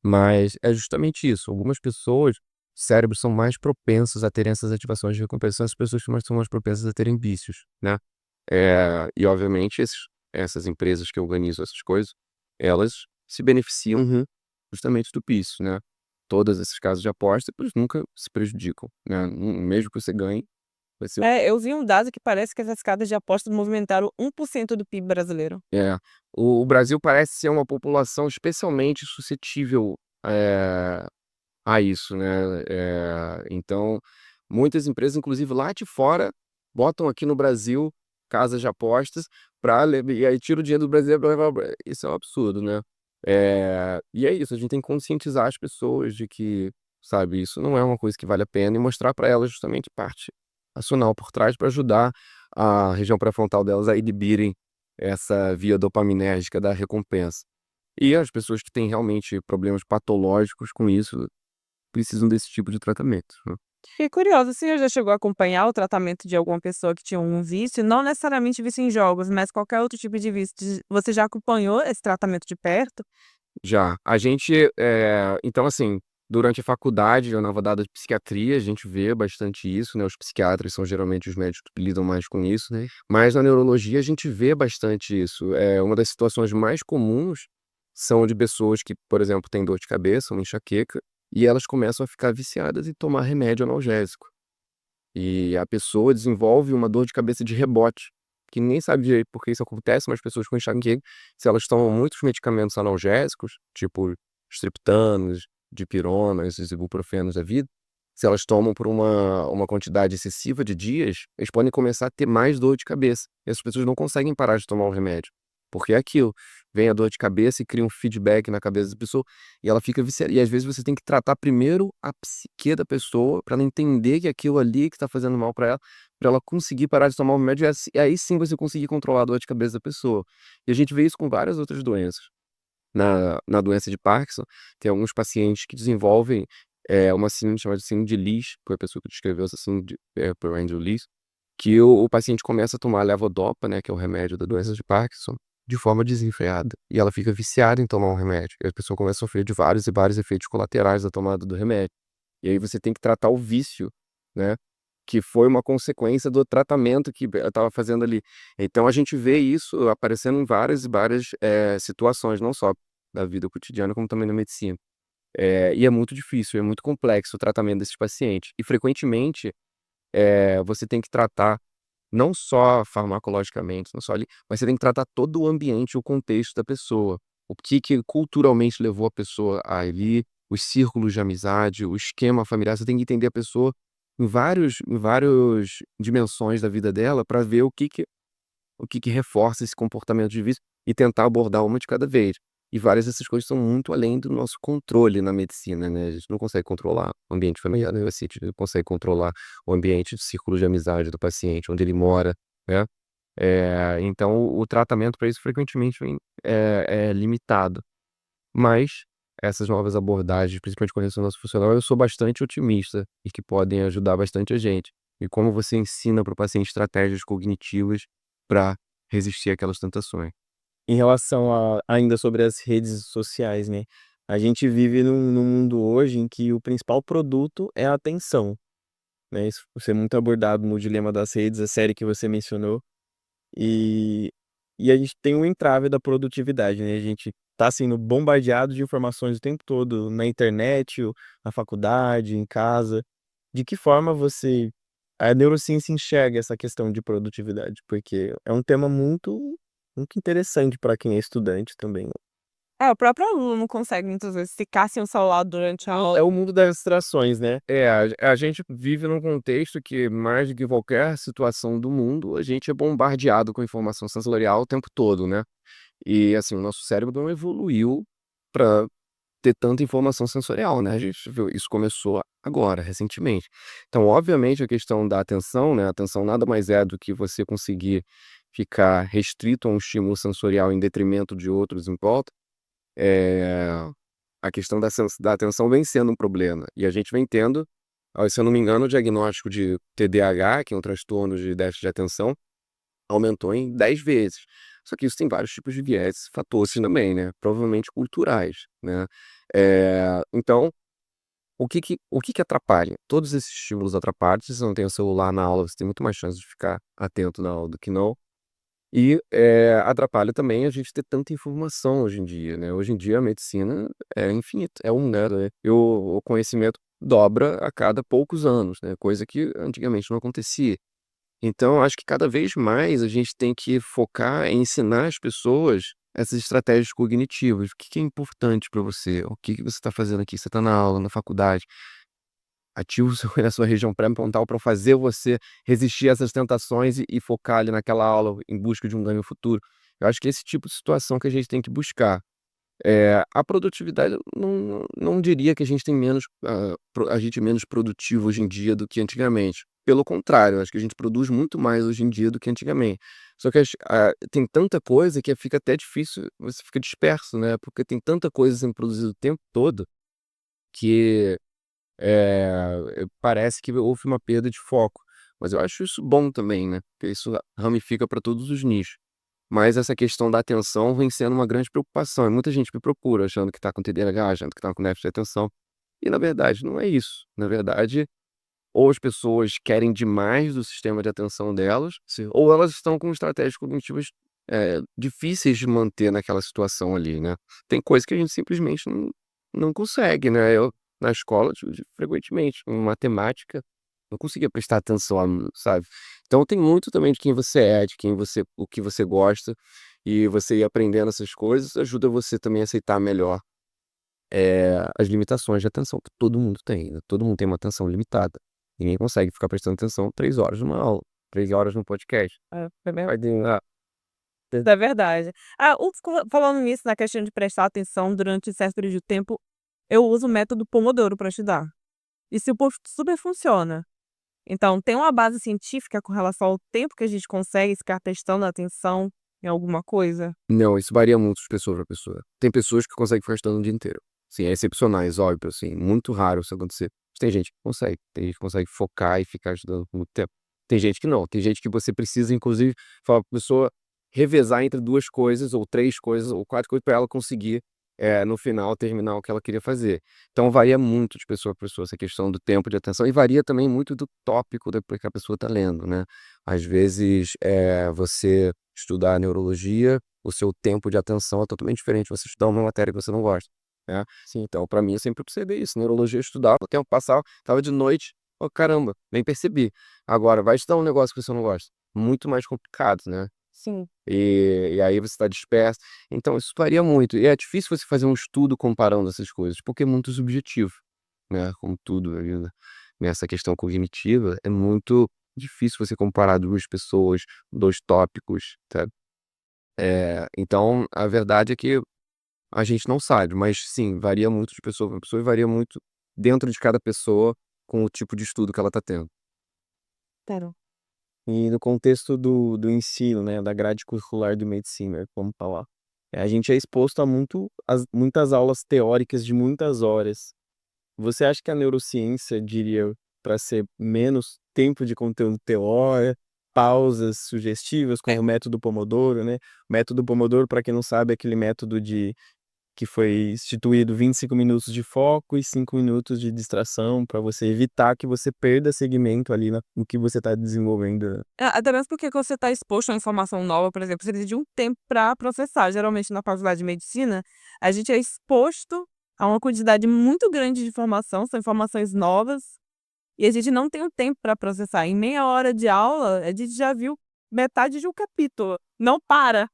Mas é justamente isso, algumas pessoas, cérebros são mais propensos a terem essas ativações de recompensa, são as pessoas que são mais propensas a terem vícios, né. E obviamente essas empresas que organizam essas coisas, elas se beneficiam justamente do vício, né. Todos esses casos de aposta, eles nunca se prejudicam, né, mesmo que você ganhe, vai ser Eu vi um dado que parece que essas casas de apostas movimentaram 1% do PIB brasileiro. é. O Brasil parece ser uma população especialmente suscetível, a isso, né. Então, muitas empresas, inclusive lá de fora, botam aqui no Brasil casas de apostas e aí tira o dinheiro do Brasil pra levar isso é um absurdo, né. E é isso, a gente tem que conscientizar as pessoas de que, sabe, isso não é uma coisa que vale a pena e mostrar para elas justamente parte racional por trás para ajudar a região pré-frontal delas a inibirem essa via dopaminérgica da recompensa. E as pessoas que têm realmente problemas patológicos com isso precisam desse tipo de tratamento, né. Fiquei curiosa, o senhor já chegou a acompanhar o tratamento de alguma pessoa que tinha um vício, não necessariamente vício em jogos, mas qualquer outro tipo de vício? Você já acompanhou esse tratamento de perto? Já, a gente, então assim, Durante a faculdade, eu na rodada de psiquiatria, a gente vê bastante isso, né? Os psiquiatras são geralmente os médicos que lidam mais com isso, né? Mas na neurologia a gente vê bastante isso. Uma das situações mais comuns são de pessoas que, por exemplo, têm dor de cabeça, uma enxaqueca, e elas começam a ficar viciadas em tomar remédio analgésico. E a pessoa desenvolve uma dor de cabeça de rebote, que nem sabe direito por que isso acontece, mas pessoas com enxaqueca, se elas tomam muitos medicamentos analgésicos, tipo os triptanos, dipironas, os ibuprofenos da vida, se elas tomam por uma quantidade excessiva de dias, eles podem começar a ter mais dor de cabeça. E essas pessoas não conseguem parar de tomar o remédio. Porque é aquilo, vem a dor de cabeça e cria um feedback na cabeça da pessoa e ela fica viciada. E às vezes você tem que tratar primeiro a psique da pessoa para ela entender que aquilo ali que está fazendo mal para ela conseguir parar de tomar o remédio e aí sim você conseguir controlar a dor de cabeça da pessoa. E a gente vê isso com várias outras doenças. Na doença de Parkinson, tem alguns pacientes que desenvolvem uma síndrome chamada de síndrome de Leigh, que foi a pessoa que descreveu essa síndrome por Andrew Leigh, que o paciente começa a tomar levodopa, né, que é o remédio da doença de Parkinson, de forma desenfreada. E ela fica viciada em tomar um remédio. E a pessoa começa a sofrer de vários e vários efeitos colaterais da tomada do remédio. E aí você tem que tratar o vício, né? Que foi uma consequência do tratamento que eu estava fazendo ali. Então a gente vê isso aparecendo em várias e várias situações, não só da vida cotidiana, como também na medicina. E é muito difícil, é muito complexo o tratamento desses pacientes. E frequentemente você tem que tratar não só farmacologicamente, não só ali, mas você tem que tratar todo o ambiente, o contexto da pessoa. O que culturalmente levou a pessoa a ali, os círculos de amizade, o esquema familiar. Você tem que entender a pessoa em vários dimensões da vida dela para ver o que reforça esse comportamento de vício e tentar abordar uma de cada vez. E várias dessas coisas são muito além do nosso controle na medicina, né? A gente não consegue controlar o ambiente familiar, né? A gente não consegue controlar o ambiente, o círculo de amizade do paciente, onde ele mora, né? Então, o tratamento para isso frequentemente é limitado. Mas essas novas abordagens, principalmente com a ressonância funcional, eu sou bastante otimista e que podem ajudar bastante a gente. E como você ensina para o paciente estratégias cognitivas para resistir àquelas tentações. Em relação ainda sobre as redes sociais, né? A gente vive num mundo hoje em que o principal produto é a atenção, né? Isso é muito abordado no Dilema das Redes, a série que você mencionou. E, e a gente tem um entrave da produtividade, né? A gente está sendo bombardeado de informações o tempo todo na internet, na faculdade, em casa. De que forma a neurociência enxerga essa questão de produtividade? Porque é um tema muito interessante para quem é estudante também, né? O próprio aluno não consegue muitas vezes ficar sem o celular durante a É aula. o mundo das distrações, né? A gente vive num contexto que, mais do que qualquer situação do mundo, a gente é bombardeado com informação sensorial o tempo todo, né? E, assim, o nosso cérebro não evoluiu para ter tanta informação sensorial, né? A gente viu, isso começou agora, recentemente. Então, obviamente, a questão da atenção, né? A atenção nada mais é do que você conseguir ficar restrito a um estímulo sensorial em detrimento de outros em volta. É, a questão da atenção vem sendo um problema. E a gente vem tendo, se eu não me engano, o diagnóstico de TDAH, que é um transtorno de déficit de atenção, aumentou em 10 vezes. Só que isso tem vários tipos de viés, fatores também, né? Provavelmente culturais, né? Então, o que que atrapalha? Todos esses estímulos atrapalham. Se você não tem o celular na aula, você tem muito mais chance de ficar atento na aula do que não. E atrapalha também a gente ter tanta informação hoje em dia, né? Hoje em dia a medicina é infinita, né? E o conhecimento dobra a cada poucos anos, né? Coisa que antigamente não acontecia. Então, acho que cada vez mais a gente tem que focar em ensinar as pessoas essas estratégias cognitivas. O que que é importante para você? O que que você está fazendo aqui? Você está na aula, na faculdade? Ativa o seu na sua região pré-frontal para fazer você resistir a essas tentações e focar ali naquela aula em busca de um ganho futuro. Eu acho que é esse tipo de situação que a gente tem que buscar. A produtividade, eu não diria que a gente tem a gente é menos produtivo hoje em dia do que antigamente. Pelo contrário, eu acho que a gente produz muito mais hoje em dia do que antigamente. Só que tem tanta coisa que fica até difícil, você fica disperso, né? Porque tem tanta coisa sendo produzida o tempo todo que parece que houve uma perda de foco. Mas eu acho isso bom também, né? Porque isso ramifica para todos os nichos. Mas essa questão da atenção vem sendo uma grande preocupação. E muita gente me procura achando que está com TDAH, achando que está com déficit de atenção. E na verdade não é isso. Na verdade, ou as pessoas querem demais do sistema de atenção delas, Sim. ou elas estão com estratégias cognitivas, difíceis de manter naquela situação ali, né. Tem coisa que a gente simplesmente não consegue, né. Eu, na escola, frequentemente, em matemática, não conseguia prestar atenção, sabe. Então tem muito também de quem você é, de quem você o que você gosta, e você ir aprendendo essas coisas ajuda você também a aceitar melhor, as limitações de atenção que todo mundo tem, né. Todo mundo tem uma atenção limitada. Ninguém consegue ficar prestando atenção 3 horas numa aula, 3 horas num podcast. É, foi mesmo. Vai demorar. Isso é verdade. Ah, falando nisso, na questão de prestar atenção durante certo período de tempo, eu uso o método Pomodoro para estudar. E super funciona. Então, tem uma base científica com relação ao tempo que a gente consegue ficar prestando atenção em alguma coisa? Não, isso varia muito de pessoa para pessoa. Tem pessoas que conseguem ficar estudando o dia inteiro. Sim, é excepcionais, óbvio, assim, muito raro isso acontecer. Mas tem gente que consegue, tem gente que consegue focar e ficar estudando por muito tempo. Tem gente que não, tem gente que você precisa, inclusive, falar pra pessoa revezar entre 2 coisas, ou 3 coisas, ou 4 coisas, para ela conseguir, no final, terminar o que ela queria fazer. Então varia muito de pessoa para pessoa essa questão do tempo de atenção, e varia também muito do tópico da que a pessoa está lendo, né. Às vezes, você estudar neurologia, o seu tempo de atenção é totalmente diferente de você estudar uma matéria que você não gosta, né. Sim. Então, para mim, eu sempre observei isso. Neurologia eu estudava, o tempo passava, estava de noite, "Oh, caramba", nem percebi. Agora, vai estudar um negócio que você não gosta, muito mais complicado, né. Sim. E aí você está disperso. Então isso varia muito. E é difícil você fazer um estudo comparando essas coisas, porque é muito subjetivo, né, como tudo aí, né, nessa questão cognitiva, é muito difícil você comparar 2 pessoas, 2 tópicos, sabe. Então a verdade é que a gente não sabe, mas sim, varia muito de pessoa para pessoa, e varia muito dentro de cada pessoa com o tipo de estudo que ela está tendo. Claro. E no contexto do ensino, né, da grade curricular de medicina, vamos falar, a gente é exposto a muitas aulas teóricas de muitas horas. Você acha que a neurociência diria para ser menos tempo de conteúdo teórico, pausas sugestivas, É. como o método Pomodoro, né? O método Pomodoro, para quem não sabe, é aquele método que foi instituído 25 minutos de foco e 5 minutos de distração, para você evitar que você perda segmento ali no que você está desenvolvendo. Até mesmo porque quando você está exposto a uma informação nova, por exemplo, você precisa de um tempo para processar. Geralmente, na faculdade de medicina, a gente é exposto a uma quantidade muito grande de informação, são informações novas, e a gente não tem o tempo para processar. Em meia hora de aula, a gente já viu metade de um capítulo. Não para.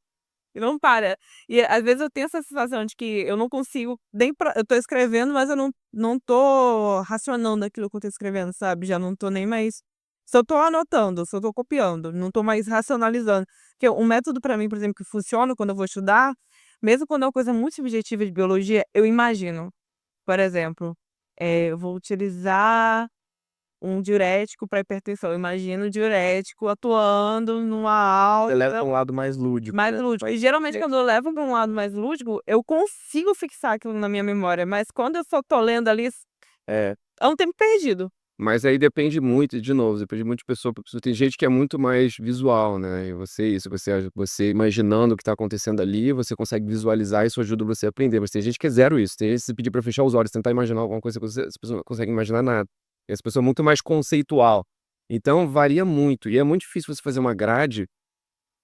E não para. E às vezes eu tenho essa sensação de que eu não consigo nem eu tô escrevendo, mas eu não tô racionando aquilo que eu tô escrevendo, sabe. Já não tô nem mais só tô anotando, só tô copiando, não tô mais racionalizando. Porque um método pra mim, por exemplo, que funciona quando eu vou estudar, mesmo quando é uma coisa muito subjetiva de biologia, eu imagino. Por exemplo, eu vou utilizar um diurético para hipertensão, eu imagino o diurético atuando numa Você leva aula pra um lado mais lúdico. mais lúdico. E geralmente quando eu levo para um lado mais lúdico, eu consigo fixar aquilo na minha memória, mas quando eu só tô lendo ali, É. é um tempo perdido. Mas aí depende muito, de novo, depende muito de pessoa para pessoa. Tem gente que é muito mais visual, né, e você imaginando o que está acontecendo ali, você consegue visualizar, isso ajuda você a aprender, mas tem gente que é zero isso. Tem gente que se pedir para fechar os olhos, tentar imaginar alguma coisa, essa pessoa não consegue imaginar nada. Essa pessoa é muito mais conceitual. Então varia muito, e é muito difícil você fazer uma grade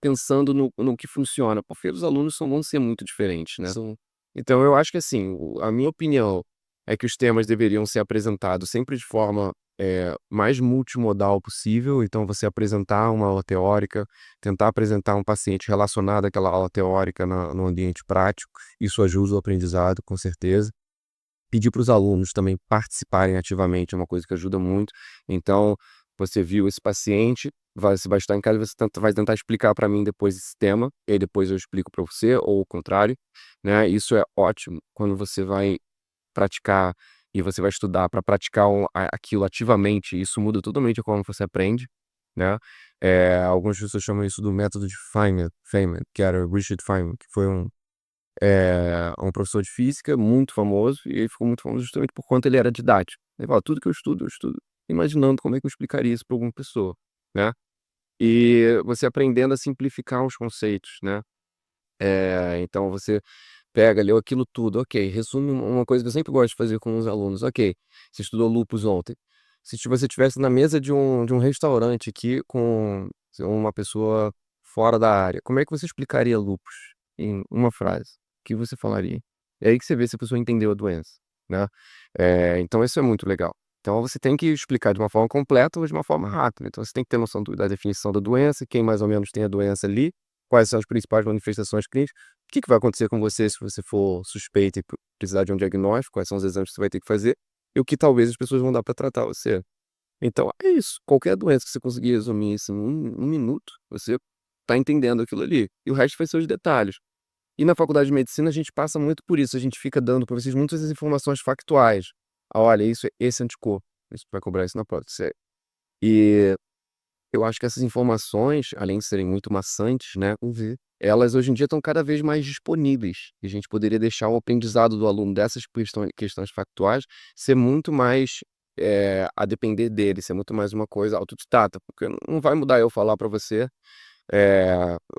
pensando no que funciona, porque os alunos vão ser muito diferentes, né. Sim. Então eu acho que assim, a minha opinião é que os temas deveriam ser apresentados sempre de forma, mais multimodal possível. Então você apresentar uma aula teórica, tentar apresentar um paciente relacionado àquela aula teórica no ambiente prático, isso ajuda o aprendizado, com certeza. Pedir para os alunos também participarem ativamente é uma coisa que ajuda muito. Então, você viu esse paciente, você vai estar em casa, você vai tentar explicar para mim depois esse tema, e aí depois eu explico para você, ou o contrário, né. Isso é ótimo quando você vai praticar e você vai estudar para praticar aquilo ativamente, isso muda totalmente a forma que você aprende, né. Algumas pessoas chamam isso do método de Feynman, que era o Richard Feynman, que foi um professor de física muito famoso, e ele ficou muito famoso justamente por conta ele era didático. Ele fala: "Tudo que eu estudo imaginando como é que eu explicaria isso para alguma pessoa", né. E você aprendendo a simplificar os conceitos, né. Então você pega, leu aquilo tudo, ok. Resume uma coisa que eu sempre gosto de fazer com os alunos. Ok, você estudou lupus ontem. Se você estivesse na mesa de um restaurante aqui com uma pessoa fora da área, como é que você explicaria lupus em uma frase? O que você falaria? É aí que você vê se a pessoa entendeu a doença, né? Então isso é muito legal. Então você tem que explicar de uma forma completa ou de uma forma rápida. Então você tem que ter noção da definição da doença, quem mais ou menos tem a doença ali, quais são as principais manifestações clínicas, o que vai acontecer com você se você for suspeito e precisar de um diagnóstico, quais são os exames que você vai ter que fazer, e o que talvez as pessoas vão dar para tratar você. Então é isso. Qualquer doença que você conseguir resumir isso em um minuto, você tá entendendo aquilo ali. E o resto vai ser os detalhes. E na faculdade de medicina a gente passa muito por isso, a gente fica dando para vocês muitas informações factuais. Ah, olha, isso é esse anticorpo. Isso vai cobrar isso na prova. E eu acho que essas informações, além de serem muito maçantes, né, elas hoje em dia estão cada vez mais disponíveis. E a gente poderia deixar o aprendizado do aluno dessas questões factuais ser muito mais a depender dele, ser muito mais uma coisa autodidata, porque não vai mudar eu falar para você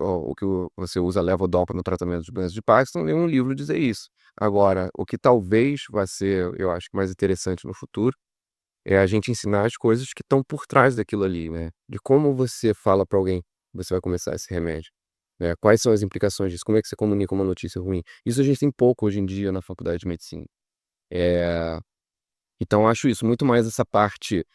o que você usa levodopa no tratamento de doenças de Parkinson, ler um livro dizer isso. Agora, o que talvez vai ser, eu acho, mais interessante no futuro, é a gente ensinar as coisas que estão por trás daquilo ali, né? De como você fala para alguém que você vai começar esse remédio, né? Quais são as implicações disso? Como é que você comunica uma notícia ruim? Isso a gente tem pouco hoje em dia na faculdade de medicina. Eh, então eu acho isso, muito mais essa parte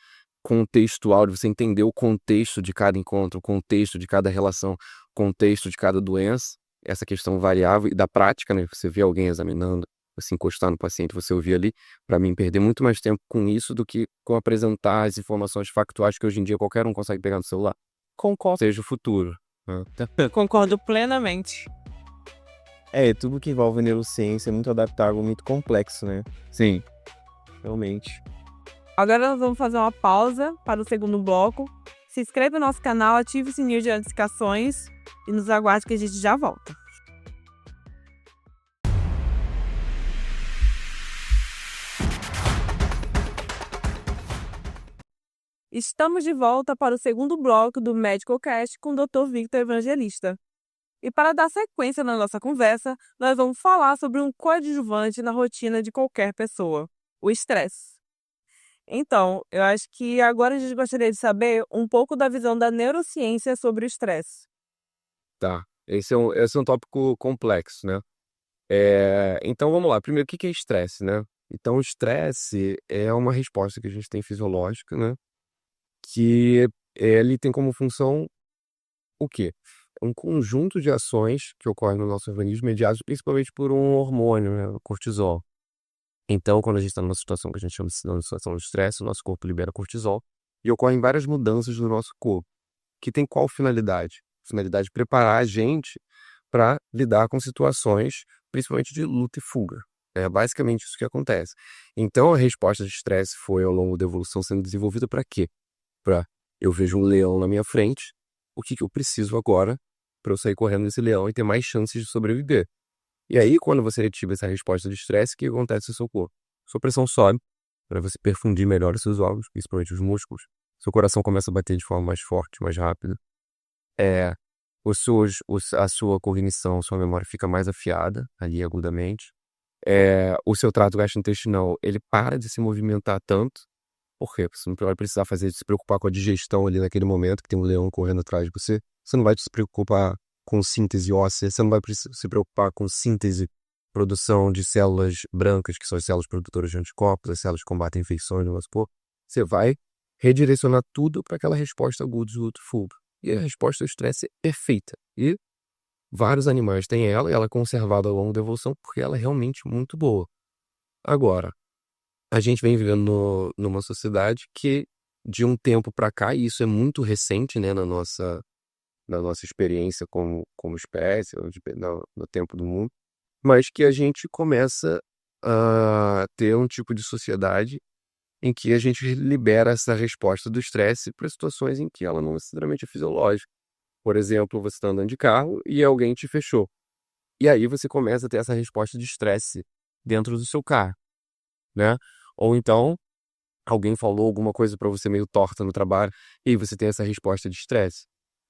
contextual, de você entender o contexto de cada encontro, o contexto de cada relação, o contexto de cada doença, essa questão variável e da prática, né? Você vê alguém examinando, você encostar no paciente, você ouvir ali, para mim perder muito mais tempo com isso do que com apresentar as informações factuais que hoje em dia qualquer um consegue pegar no celular. Concordo, Seja o futuro, né? concordo plenamente. Tudo que envolve neurociência é muito adaptável, muito complexo, né? Sim. Realmente. Agora nós vamos fazer uma pausa para o segundo bloco. Se inscreva no nosso canal, ative o sininho de notificações e nos aguarde que a gente já volta. Estamos de volta para o segundo bloco do Medical Cast com o Dr. Victor Evangelista. E para dar sequência na nossa conversa, nós vamos falar sobre um coadjuvante na rotina de qualquer pessoa, o estresse. Então, eu acho que agora a gente gostaria de saber um pouco da visão da neurociência sobre o estresse. Tá. Esse é um tópico complexo, né? Então vamos lá. Primeiro, o que que é estresse, né? Então, o estresse é uma resposta que a gente tem fisiológica, né? Que ele tem como função o quê? Um conjunto de ações que ocorrem no nosso organismo mediados principalmente por um hormônio, né, o cortisol. Então, quando a gente está numa situação que a gente chama de situação de estresse, o nosso corpo libera cortisol e ocorrem várias mudanças no nosso corpo, que tem qual finalidade? Finalidade de preparar a gente para lidar com situações, principalmente de luta e fuga. É basicamente isso que acontece. Então, a resposta de estresse foi, ao longo da evolução, sendo desenvolvida para quê? Para eu vejo um leão na minha frente, o que que eu preciso agora para eu sair correndo desse leão e ter mais chances de sobreviver? E aí, quando você ativa essa resposta de estresse, o que acontece no seu corpo? Sua pressão sobe, para você perfundir melhor os seus órgãos, principalmente os músculos. Seu coração começa a bater de forma mais forte, mais rápida. É, a sua cognição, sua memória fica mais afiada, ali agudamente. O seu trato gastrointestinal, ele para de se movimentar tanto. Por quê? Porque você não vai precisar se preocupar com a digestão ali naquele momento que tem um leão correndo atrás de você. Você não vai se preocupar com síntese óssea, você não vai se preocupar com síntese, produção de células brancas, que são as células produtoras de anticorpos, as células que combatem infecções no nosso corpo. Você vai redirecionar tudo para aquela resposta aguda de luto e fuga. E a resposta ao estresse é perfeita. E vários animais têm ela, e ela é conservada ao longo da evolução porque ela é realmente muito boa. Agora, a gente vem vivendo numa sociedade que, de um tempo para cá, e isso é muito recente, né, na nossa experiência como espécie, no tempo do mundo, mas que a gente começa a ter um tipo de sociedade em que a gente libera essa resposta do estresse para situações em que ela não necessariamente é fisiológica. Por exemplo, você está andando de carro e alguém te fechou. E aí você começa a ter essa resposta de estresse dentro do seu carro, né? Ou então, alguém falou alguma coisa para você meio torta no trabalho e aí você tem essa resposta de estresse.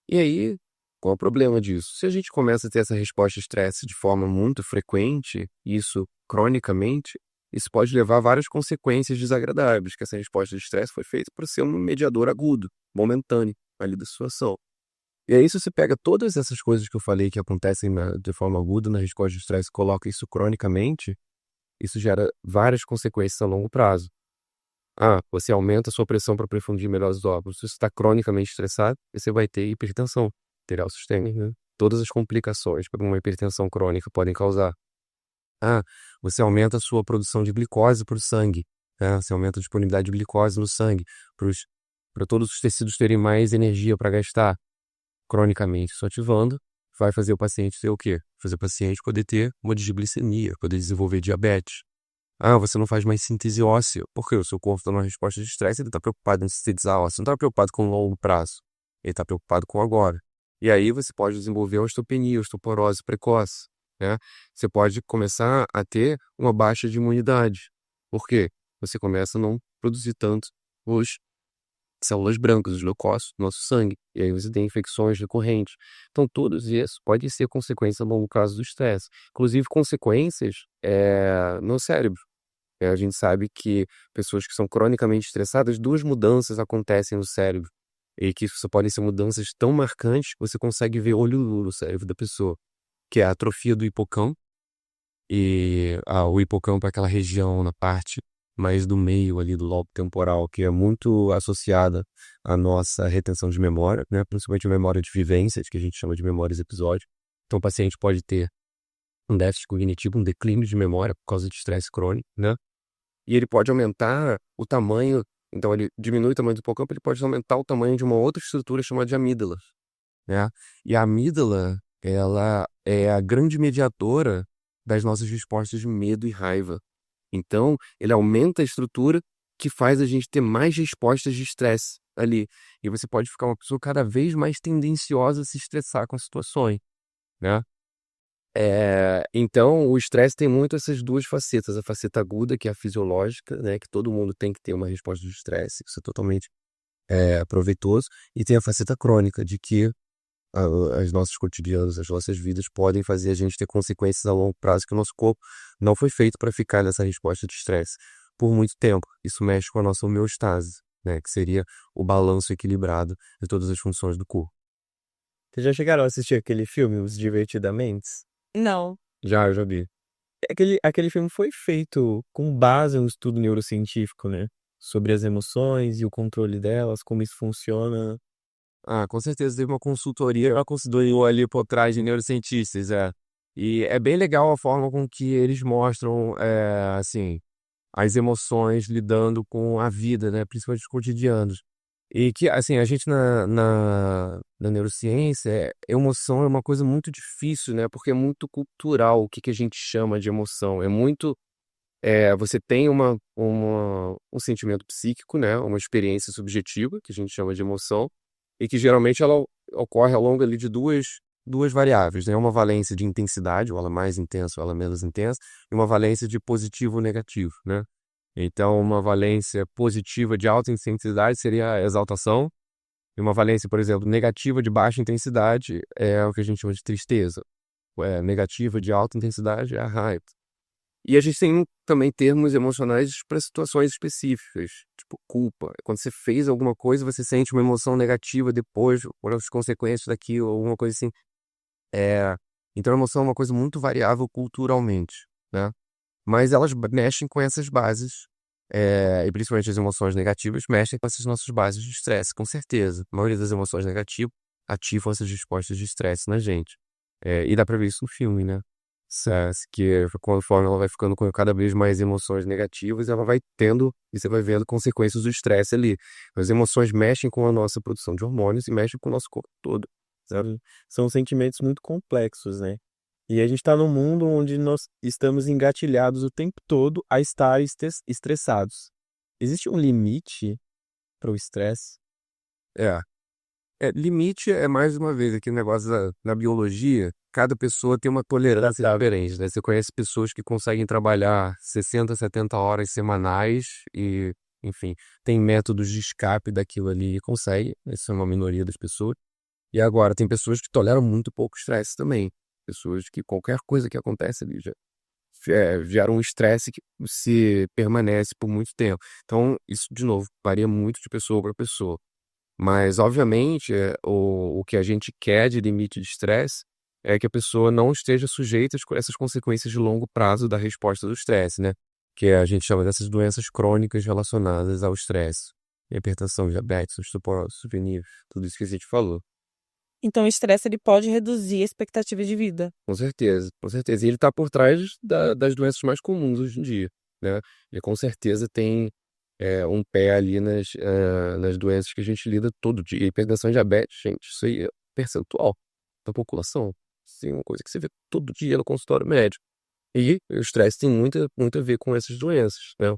E aí, Qual é o problema disso? Se a gente começa a ter essa resposta a estresse de forma muito frequente, isso cronicamente, isso pode levar a várias consequências desagradáveis, que essa resposta de estresse foi feita para ser um mediador agudo, momentâneo, ali da situação. E aí, se você pega todas essas coisas que eu falei que acontecem de forma aguda na resposta de estresse e coloca isso cronicamente, isso gera várias consequências a longo prazo. Você aumenta a sua pressão para perfundir melhor os órgãos. Se você está cronicamente estressado, você vai ter hipertensão arterial sistêmica, né? Todas as complicações que uma hipertensão crônica podem causar. Você aumenta a sua produção de glicose para o sangue, né? Você aumenta a disponibilidade de glicose no sangue para todos os tecidos terem mais energia para gastar. Cronicamente isso ativando, vai fazer o paciente ter o quê? Fazer o paciente poder ter uma diglicemia, poder desenvolver diabetes. Você não faz mais síntese óssea, porque o seu corpo está numa resposta de estresse, ele está preocupado em sintetizar ósseo, não está preocupado com o longo prazo, ele está preocupado com o agora. E aí você pode desenvolver osteopenia, osteoporose precoce, né? Você pode começar a ter uma baixa de imunidade. Por quê? Você começa a não produzir tanto os células brancas, os leucócitos, no nosso sangue. E aí você tem infecções recorrentes. Então, todos isso pode ser consequência a longo prazo do estresse. Inclusive, consequências no cérebro. A gente sabe que pessoas que são cronicamente estressadas, duas mudanças acontecem no cérebro. E que isso podem ser mudanças tão marcantes que você consegue ver olho nu no cérebro da pessoa. Que é a atrofia do hipocampo. E o hipocampo é aquela região na parte mais do meio ali do lobo temporal, que é muito associada à nossa retenção de memória, né? Principalmente a memória de vivências, que a gente chama de memórias episódicas. Então o paciente pode ter um déficit cognitivo, um declínio de memória por causa de estresse crônico, né? E ele pode aumentar o tamanho, então ele diminui o tamanho do hipocampo, ele pode aumentar o tamanho de uma outra estrutura chamada de amígdala, né? E a amígdala, ela é a grande mediadora das nossas respostas de medo e raiva. Então, ele aumenta a estrutura que faz a gente ter mais respostas de estresse ali. E você pode ficar uma pessoa cada vez mais tendenciosa a se estressar com as situações, né? Então, o estresse tem muito essas duas facetas. A faceta aguda, que é a fisiológica, né? Que todo mundo tem que ter uma resposta de estresse. Isso é totalmente proveitoso. E tem a faceta crônica, de que as nossas cotidianas, as nossas vidas podem fazer a gente ter consequências a longo prazo que o nosso corpo não foi feito para ficar nessa resposta de estresse por muito tempo. Isso mexe com a nossa homeostase, né? Que seria o balanço equilibrado de todas as funções do corpo. Vocês já chegaram a assistir aquele filme, Os Divertidamente? Não. Eu já vi. Aquele filme foi feito com base em um estudo neurocientífico, né? Sobre as emoções e o controle delas, como isso funciona. Com certeza teve uma consultoria ali por trás de neurocientistas, E é bem legal a forma com que eles mostram, assim, as emoções lidando com a vida, né? Principalmente os cotidianos. E que, assim, a gente na neurociência, emoção é uma coisa muito difícil, né? Porque é muito cultural o que a gente chama de emoção. É muito. Você tem um sentimento psíquico, né? Uma experiência subjetiva, que a gente chama de emoção, e que geralmente ela ocorre ao longo ali de duas variáveis, né? Uma valência de intensidade, ou ela mais intensa ou ela menos intensa, e uma valência de positivo ou negativo, né? Então, uma valência positiva de alta intensidade seria a exaltação, e uma valência, por exemplo, negativa de baixa intensidade é o que a gente chama de tristeza. Negativa de alta intensidade é a raiva. E a gente tem também termos emocionais para situações específicas, tipo culpa. Quando você fez alguma coisa, você sente uma emoção negativa depois, por as consequências daquilo, alguma coisa assim. Então a emoção é uma coisa muito variável culturalmente, né? Mas elas mexem com essas bases, e principalmente as emoções negativas mexem com essas nossas bases de estresse, com certeza. A maioria das emoções negativas ativam essas respostas de estresse na gente. E dá pra ver isso no filme, né? Que conforme ela vai ficando com cada vez mais emoções negativas, ela vai tendo, e você vai vendo consequências do estresse ali. As emoções mexem com a nossa produção de hormônios e mexem com o nosso corpo todo, sabe? São sentimentos muito complexos, né? E a gente está num mundo onde nós estamos engatilhados o tempo todo a estar estressados. Existe um limite para o estresse? É. Limite é mais uma vez aquele negócio da biologia, cada pessoa tem uma tolerância diferente, né? Você conhece pessoas que conseguem trabalhar 60, 70 horas semanais e, enfim, tem métodos de escape daquilo ali e consegue, essa é uma minoria das pessoas. E agora tem pessoas que toleram muito pouco estresse também. Pessoas que qualquer coisa que acontece ali já gera um estresse que se permanece por muito tempo. Então, isso, de novo, varia muito de pessoa para pessoa. Mas, obviamente, o que a gente quer de limite de estresse é que a pessoa não esteja sujeita a essas consequências de longo prazo da resposta do estresse, né? Que a gente chama dessas doenças crônicas relacionadas ao estresse. Hipertensão, diabetes, osteoporose, souvenir, tudo isso que a gente falou. Então o estresse ele pode reduzir a expectativa de vida. Com certeza, com certeza. E ele está por trás das doenças mais comuns hoje em dia, né? Ele com certeza tem um pé ali nas doenças que a gente lida todo dia. Hipertensão e diabetes, gente, isso aí é percentual da população. Isso é uma coisa que você vê todo dia no consultório médico. E o estresse tem muito a ver com essas doenças, né?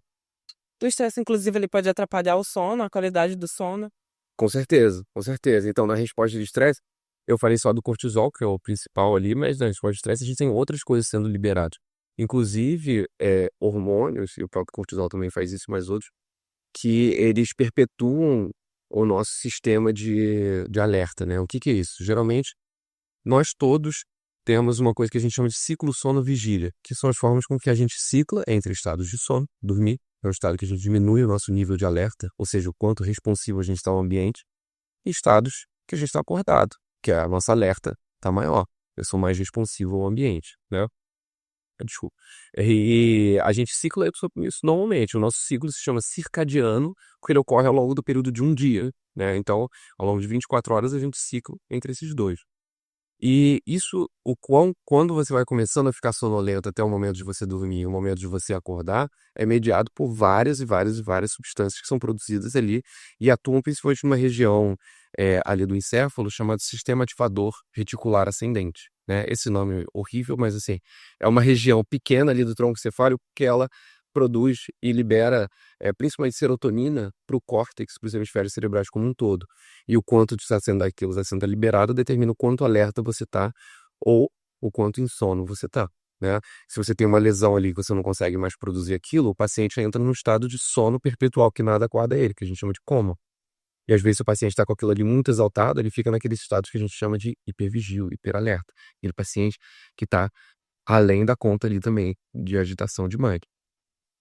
O estresse, inclusive, ele pode atrapalhar o sono, a qualidade do sono. Com certeza, com certeza. Então, na resposta de estresse, eu falei só do cortisol, que é o principal ali, mas na resposta de estresse a gente tem outras coisas sendo liberadas. Inclusive, hormônios, e o próprio cortisol também faz isso, mas outros, que eles perpetuam o nosso sistema de alerta, né? O que que é isso? Geralmente, nós todos temos uma coisa que a gente chama de ciclo sono-vigília, que são as formas com que a gente cicla entre estados de sono, dormir, é o estado que a gente diminui o nosso nível de alerta, ou seja, o quanto responsivo a gente está ao ambiente, e estados que a gente está acordado, que a nossa alerta está maior. Eu sou mais responsivo ao ambiente, né? Desculpa. E a gente cicla isso normalmente. O nosso ciclo se chama circadiano, porque ele ocorre ao longo do período de um dia, né? Então, ao longo de 24 horas, a gente cicla entre esses dois. E isso, quando você vai começando a ficar sonolento até o momento de você dormir, o momento de você acordar, é mediado por várias e várias e várias substâncias que são produzidas ali e atuam principalmente numa região ali do encéfalo chamado sistema ativador reticular ascendente, né? Esse nome é horrível, mas assim, é uma região pequena ali do tronco cefálico que ela produz e libera principalmente serotonina para o córtex, para os hemisférios cerebrais como um todo. E o quanto daquilo está sendo liberado determina o quanto alerta você está ou o quanto em sono você está, né? Se você tem uma lesão ali que você não consegue mais produzir aquilo, o paciente entra num estado de sono perpetual que nada acorda ele, que a gente chama de coma. E às vezes o paciente está com aquilo ali muito exaltado, ele fica naqueles estados que a gente chama de hipervigil, hiperalerta. Aquele paciente que está além da conta ali também de agitação de mangue.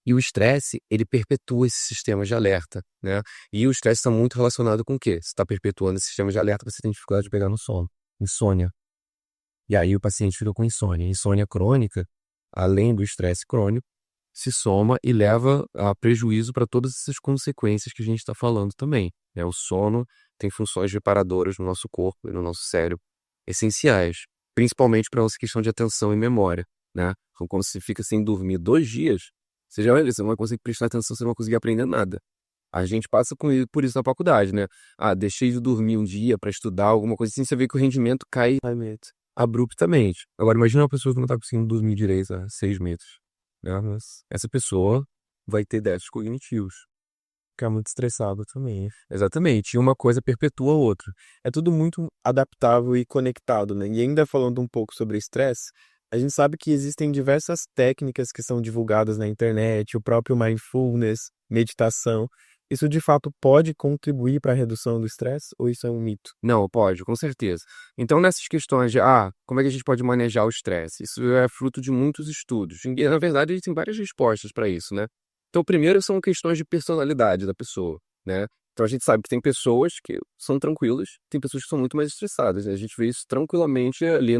E o estresse, ele perpetua esse sistema de alerta, né? E o estresse está muito relacionado com o quê? Se está perpetuando esse sistema de alerta, você tem dificuldade de pegar no sono. Insônia. E aí o paciente fica com insônia. Insônia crônica, além do estresse crônico, se soma e leva a prejuízo para todas essas consequências que a gente está falando também, né? O sono tem funções reparadoras no nosso corpo e no nosso cérebro, essenciais, principalmente para a nossa questão de atenção e memória, né? Então, quando você fica sem dormir 2 dias, você não vai conseguir prestar atenção, você não vai conseguir aprender nada. A gente passa por isso na faculdade, né? Ah, deixei de dormir um dia para estudar, alguma coisa assim, você vê que o rendimento cai abruptamente. Agora, imagina uma pessoa que não está conseguindo dormir direito há 6 meses, né? Mas essa pessoa vai ter déficits cognitivos. Ficar muito estressado também. Exatamente. E uma coisa perpetua a outra. É tudo muito adaptável e conectado, né? E ainda falando um pouco sobre estresse, a gente sabe que existem diversas técnicas que são divulgadas na internet, o próprio mindfulness, meditação. Isso de fato pode contribuir para a redução do estresse ou isso é um mito? Não, pode, com certeza. Então, nessas questões de, como é que a gente pode manejar o estresse? Isso é fruto de muitos estudos. E, na verdade, existem várias respostas para isso, né? Então, primeiro são questões de personalidade da pessoa, né? Então, a gente sabe que tem pessoas que são tranquilas, tem pessoas que são muito mais estressadas, né? A gente vê isso tranquilamente ali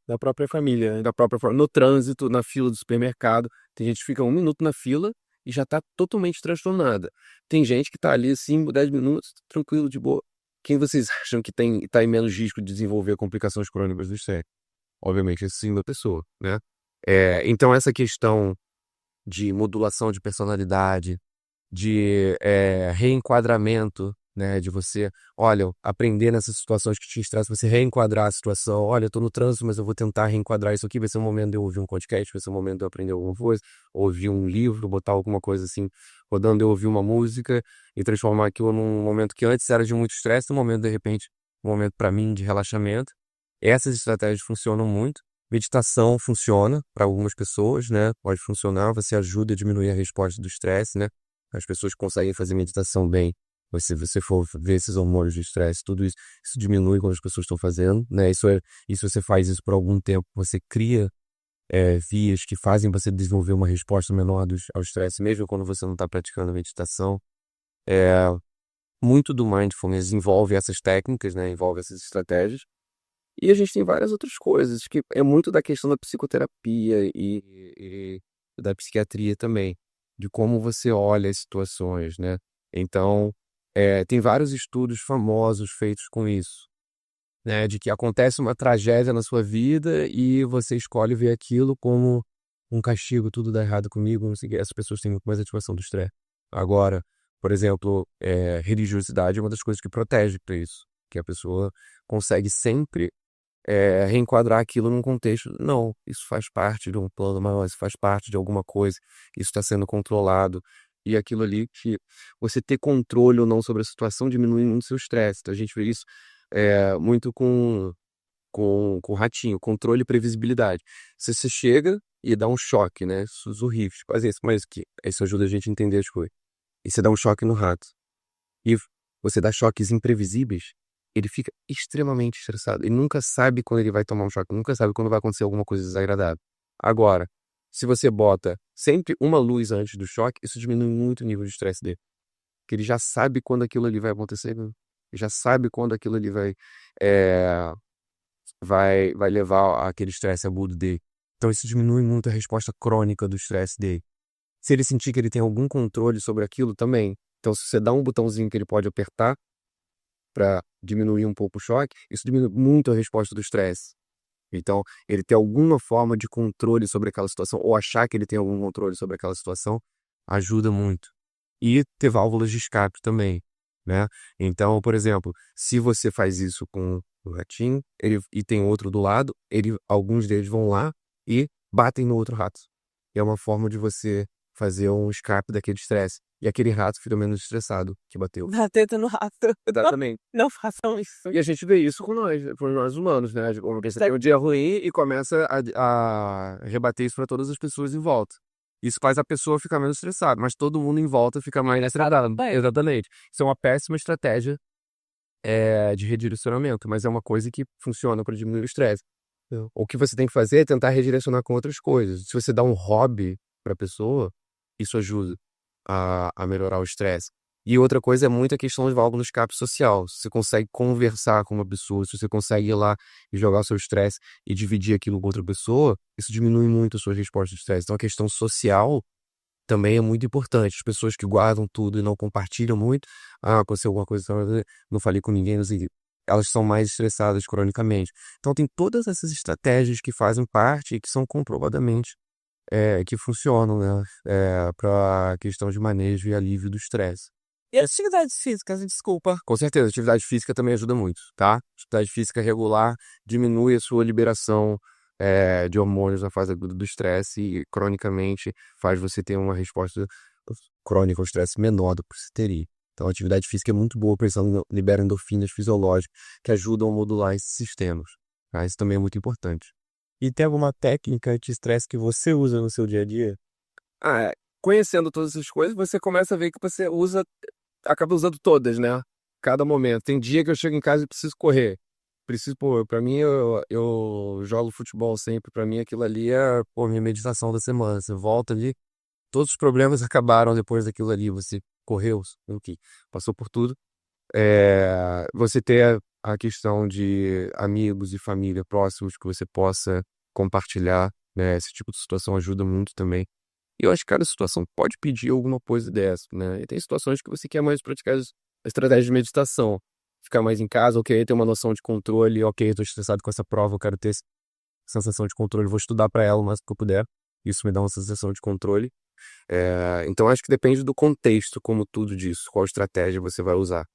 Da própria família, né? no trânsito, na fila do supermercado. Tem gente que fica 1 minuto na fila e já tá totalmente transtornada. Tem gente que tá ali 5, 10 minutos, tranquilo, de boa. Quem vocês acham que tá em menos risco de desenvolver complicações crônicas do estresse? Obviamente, esse sim da pessoa, né? Então, essa questão de modulação de personalidade, de reenquadramento, né? De você, olha, aprender nessas situações que te estressam, você reenquadrar a situação. Olha, eu tô no trânsito, mas eu vou tentar reenquadrar isso aqui. Vai ser o momento de eu ouvir um podcast, vai ser o momento de eu aprender alguma coisa, ouvir um livro, botar alguma coisa assim, rodando, eu ouvir uma música e transformar aquilo num momento que antes era de muito estresse, num momento, de repente, um momento para mim de relaxamento. Essas estratégias funcionam muito. Meditação funciona para algumas pessoas, né? Pode funcionar, você ajuda a diminuir a resposta do estresse, né? As pessoas que conseguem fazer meditação bem, Se você for ver esses hormônios de estresse, tudo isso, isso diminui quando as pessoas estão fazendo, né? E se você faz isso por algum tempo, você cria vias que fazem você desenvolver uma resposta menor ao estresse, mesmo quando você não está praticando a meditação. É, muito do mindfulness envolve essas técnicas, né? Envolve essas estratégias. E a gente tem várias outras coisas, que é muito da questão da psicoterapia e da psiquiatria também, de como você olha as situações, né? Então, tem vários estudos famosos feitos com isso, né? De que acontece uma tragédia na sua vida e você escolhe ver aquilo como um castigo, tudo dá errado comigo, não sei o quê. Essas pessoas têm muito mais ativação do estresse. Agora, por exemplo, religiosidade é uma das coisas que protege para isso, que a pessoa consegue sempre reenquadrar aquilo num contexto. Não, isso faz parte de um plano maior, isso faz parte de alguma coisa, isso está sendo controlado. E aquilo ali que você ter controle ou não sobre a situação diminui muito o seu estresse. Então, a gente vê isso muito com o ratinho, controle e previsibilidade. Se você chega e dá um choque, né? Os horríveis, quase isso, mas que isso ajuda a gente a entender as coisas. E você dá um choque no rato. E você dá choques imprevisíveis, ele fica extremamente estressado. Ele nunca sabe quando ele vai tomar um choque, nunca sabe quando vai acontecer alguma coisa desagradável. Agora, se você bota sempre uma luz antes do choque, isso diminui muito o nível de estresse dele. Porque ele já sabe quando aquilo ali vai acontecer, né? Ele já sabe quando aquilo ali é, vai levar aquele estresse agudo dele. Então isso diminui muito a resposta crônica do estresse dele. Se ele sentir que ele tem algum controle sobre aquilo também, então se você dá um botãozinho que ele pode apertar para diminuir um pouco o choque, isso diminui muito a resposta do estresse. Então, ele ter alguma forma de controle sobre aquela situação, ou achar que ele tem algum controle sobre aquela situação, ajuda muito. E ter válvulas de escape também, né? Então, por exemplo, se você faz isso com o ratinho, e tem outro do lado, alguns deles vão lá e batem no outro rato. E é uma forma de você fazer um escape daquele estresse. E aquele rato fica menos estressado que bateu. Dá teta no rato. Exatamente. Não façam isso. E a gente vê isso com nós humanos, né? Porque você tem um dia ruim e começa a rebater isso para todas as pessoas em volta. Isso faz a pessoa ficar menos estressada, mas todo mundo em volta fica mais estressado. Exatamente. Isso é uma péssima estratégia de redirecionamento, mas é uma coisa que funciona para diminuir o estresse. O que você tem que fazer é tentar redirecionar com outras coisas. Se você dá um hobby para a pessoa, isso ajuda a melhorar o estresse. E outra coisa é muito a questão de válvula no escape social. Se você consegue conversar com uma pessoa, se você consegue ir lá e jogar o seu estresse e dividir aquilo com outra pessoa, isso diminui muito as suas respostas de estresse. Então a questão social também é muito importante. As pessoas que guardam tudo e não compartilham muito, aconteceu alguma coisa, não falei com ninguém, não sei o quê. Elas são mais estressadas cronicamente. Então tem todas essas estratégias que fazem parte e que são comprovadamente que funcionam, né? Para a questão de manejo e alívio do estresse. E as atividades físicas, desculpa. Com certeza, atividade física também ajuda muito, tá? Atividade física regular diminui a sua liberação de hormônios na fase aguda do estresse e cronicamente faz você ter uma resposta crônica ao estresse menor do que você teria. Então, a atividade física é muito boa, porque ela libera endorfinas fisiológicas que ajudam a modular esses sistemas. Tá? Isso também é muito importante. E tem alguma técnica anti-estresse que você usa no seu dia a dia? Conhecendo todas essas coisas, você começa a ver que você acaba usando todas, né? Cada momento. Tem dia que eu chego em casa e preciso correr. Pra mim, eu jogo futebol sempre. Pra mim, aquilo ali é, minha meditação da semana. Você volta ali, todos os problemas acabaram depois daquilo ali. Você correu, ok, passou por tudo. Você ter a questão de amigos e família próximos que você possa compartilhar, né? Esse tipo de situação ajuda muito também. E eu acho que cada situação pode pedir alguma coisa dessa, né? E tem situações que você quer mais praticar a estratégia de meditação. Ficar mais em casa, ok, ter uma noção de controle, ok, eu tô estressado com essa prova, eu quero ter essa sensação de controle, vou estudar para ela o máximo que eu puder. Isso me dá uma sensação de controle. Então acho que depende do contexto, como tudo disso, qual estratégia você vai usar.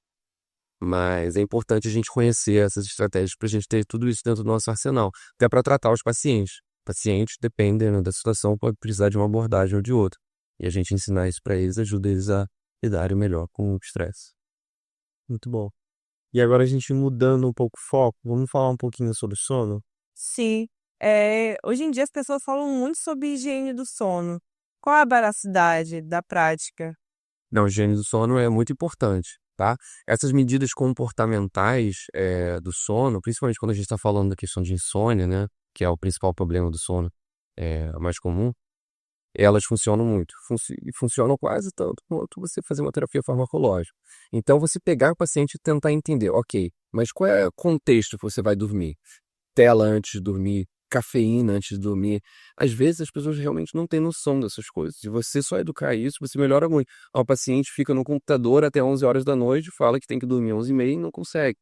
Mas é importante a gente conhecer essas estratégias para a gente ter tudo isso dentro do nosso arsenal, até para tratar os pacientes. Pacientes, dependendo da situação, pode precisar de uma abordagem ou de outra. E a gente ensinar isso para eles ajuda eles a lidarem melhor com o estresse. Muito bom. E agora a gente mudando um pouco o foco, vamos falar um pouquinho sobre sono? Sim. Hoje em dia as pessoas falam muito sobre higiene do sono. Qual a veracidade da prática? Não, a higiene do sono é muito importante. tá? Essas medidas comportamentais, do sono, principalmente quando a gente está falando da questão de insônia, né, que é o principal problema do sono, mais comum, elas funcionam muito, e funcionam quase tanto quanto você fazer uma terapia farmacológica. Então você pegar o paciente e tentar entender, ok, mas qual é o contexto que você vai dormir? Tela antes de dormir, cafeína antes de dormir. Às vezes as pessoas realmente não têm noção dessas coisas. Se você só educar isso, você melhora muito. O paciente fica no computador até 11 horas da noite, fala que tem que dormir 11h30 e não consegue.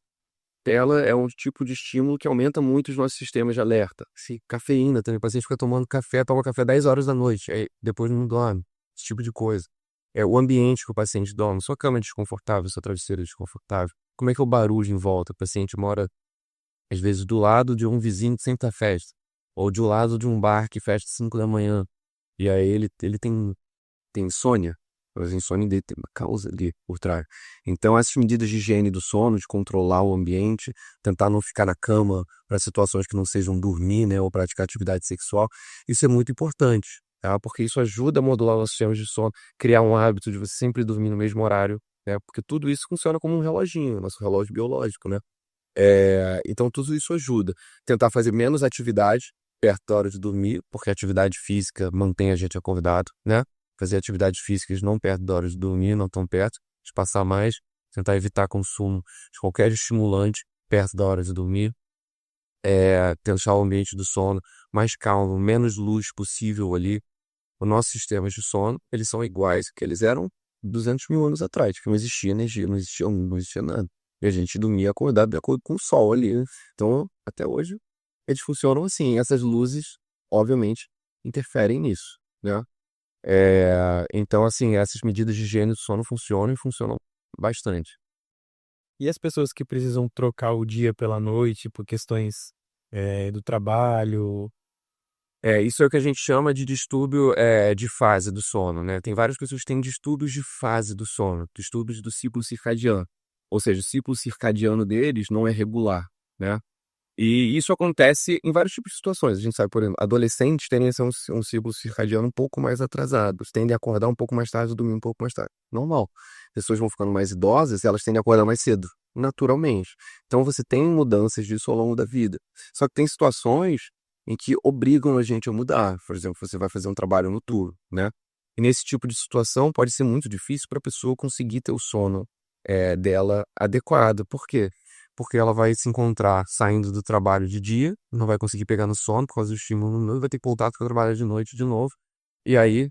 Tela é um tipo de estímulo que aumenta muito os nossos sistemas de alerta. Se cafeína também, o paciente fica tomando café, toma café 10 horas da noite, aí depois não dorme. Esse tipo de coisa. É o ambiente que o paciente dorme, sua cama é desconfortável, sua travesseira é desconfortável. Como é que é o barulho em volta? O paciente mora, às vezes, do lado de um vizinho que sempre tá festa, ou do lado de um bar que fecha às 5 da manhã. E aí ele tem insônia, mas a insônia dele tem uma causa ali por trás. Então, essas medidas de higiene do sono, de controlar o ambiente, tentar não ficar na cama para situações que não sejam dormir, né, ou praticar atividade sexual, isso é muito importante, tá? Porque isso ajuda a modular os sistemas de sono, criar um hábito de você sempre dormir no mesmo horário, né? Porque tudo isso funciona como um reloginho, nosso relógio biológico, né? Então tudo isso ajuda. Tentar fazer menos atividade perto da hora de dormir, porque a atividade física mantém a gente acordado, né? Fazer atividades físicas não perto da hora de dormir, não tão perto, espaçar mais, tentar evitar consumo de qualquer estimulante perto da hora de dormir, deixar o ambiente do sono mais calmo, menos luz possível ali. Os nossos sistemas de sono, eles são iguais que eles eram 200 mil anos atrás, que não existia energia, não existia nada. E a gente dormia acordado de acordo com o sol ali, né? Então, até hoje, eles funcionam assim. Essas luzes, obviamente, interferem nisso, né? Então, assim, essas medidas de higiene do sono funcionam e funcionam bastante. E as pessoas que precisam trocar o dia pela noite por questões, do trabalho? Isso é o que a gente chama de distúrbio, de fase do sono, né. Tem várias pessoas que têm distúrbios de fase do sono, distúrbios do ciclo circadiano. Ou seja, o ciclo circadiano deles não é regular, né. E isso acontece em vários tipos de situações. A gente sabe, por exemplo, adolescentes tendem a ser um ciclo circadiano um pouco mais atrasado, tendem a acordar um pouco mais tarde e dormir um pouco mais tarde. Normal. Pessoas vão ficando mais idosas, elas tendem a acordar mais cedo, naturalmente. Então você tem mudanças disso ao longo da vida. Só que tem situações em que obrigam a gente a mudar. Por exemplo, você vai fazer um trabalho noturno, né? E nesse tipo de situação pode ser muito difícil para a pessoa conseguir ter o sono dela adequado. Por quê? Porque ela vai se encontrar saindo do trabalho de dia, não vai conseguir pegar no sono por causa do estímulo, vai ter que voltar para trabalhar de noite de novo, e aí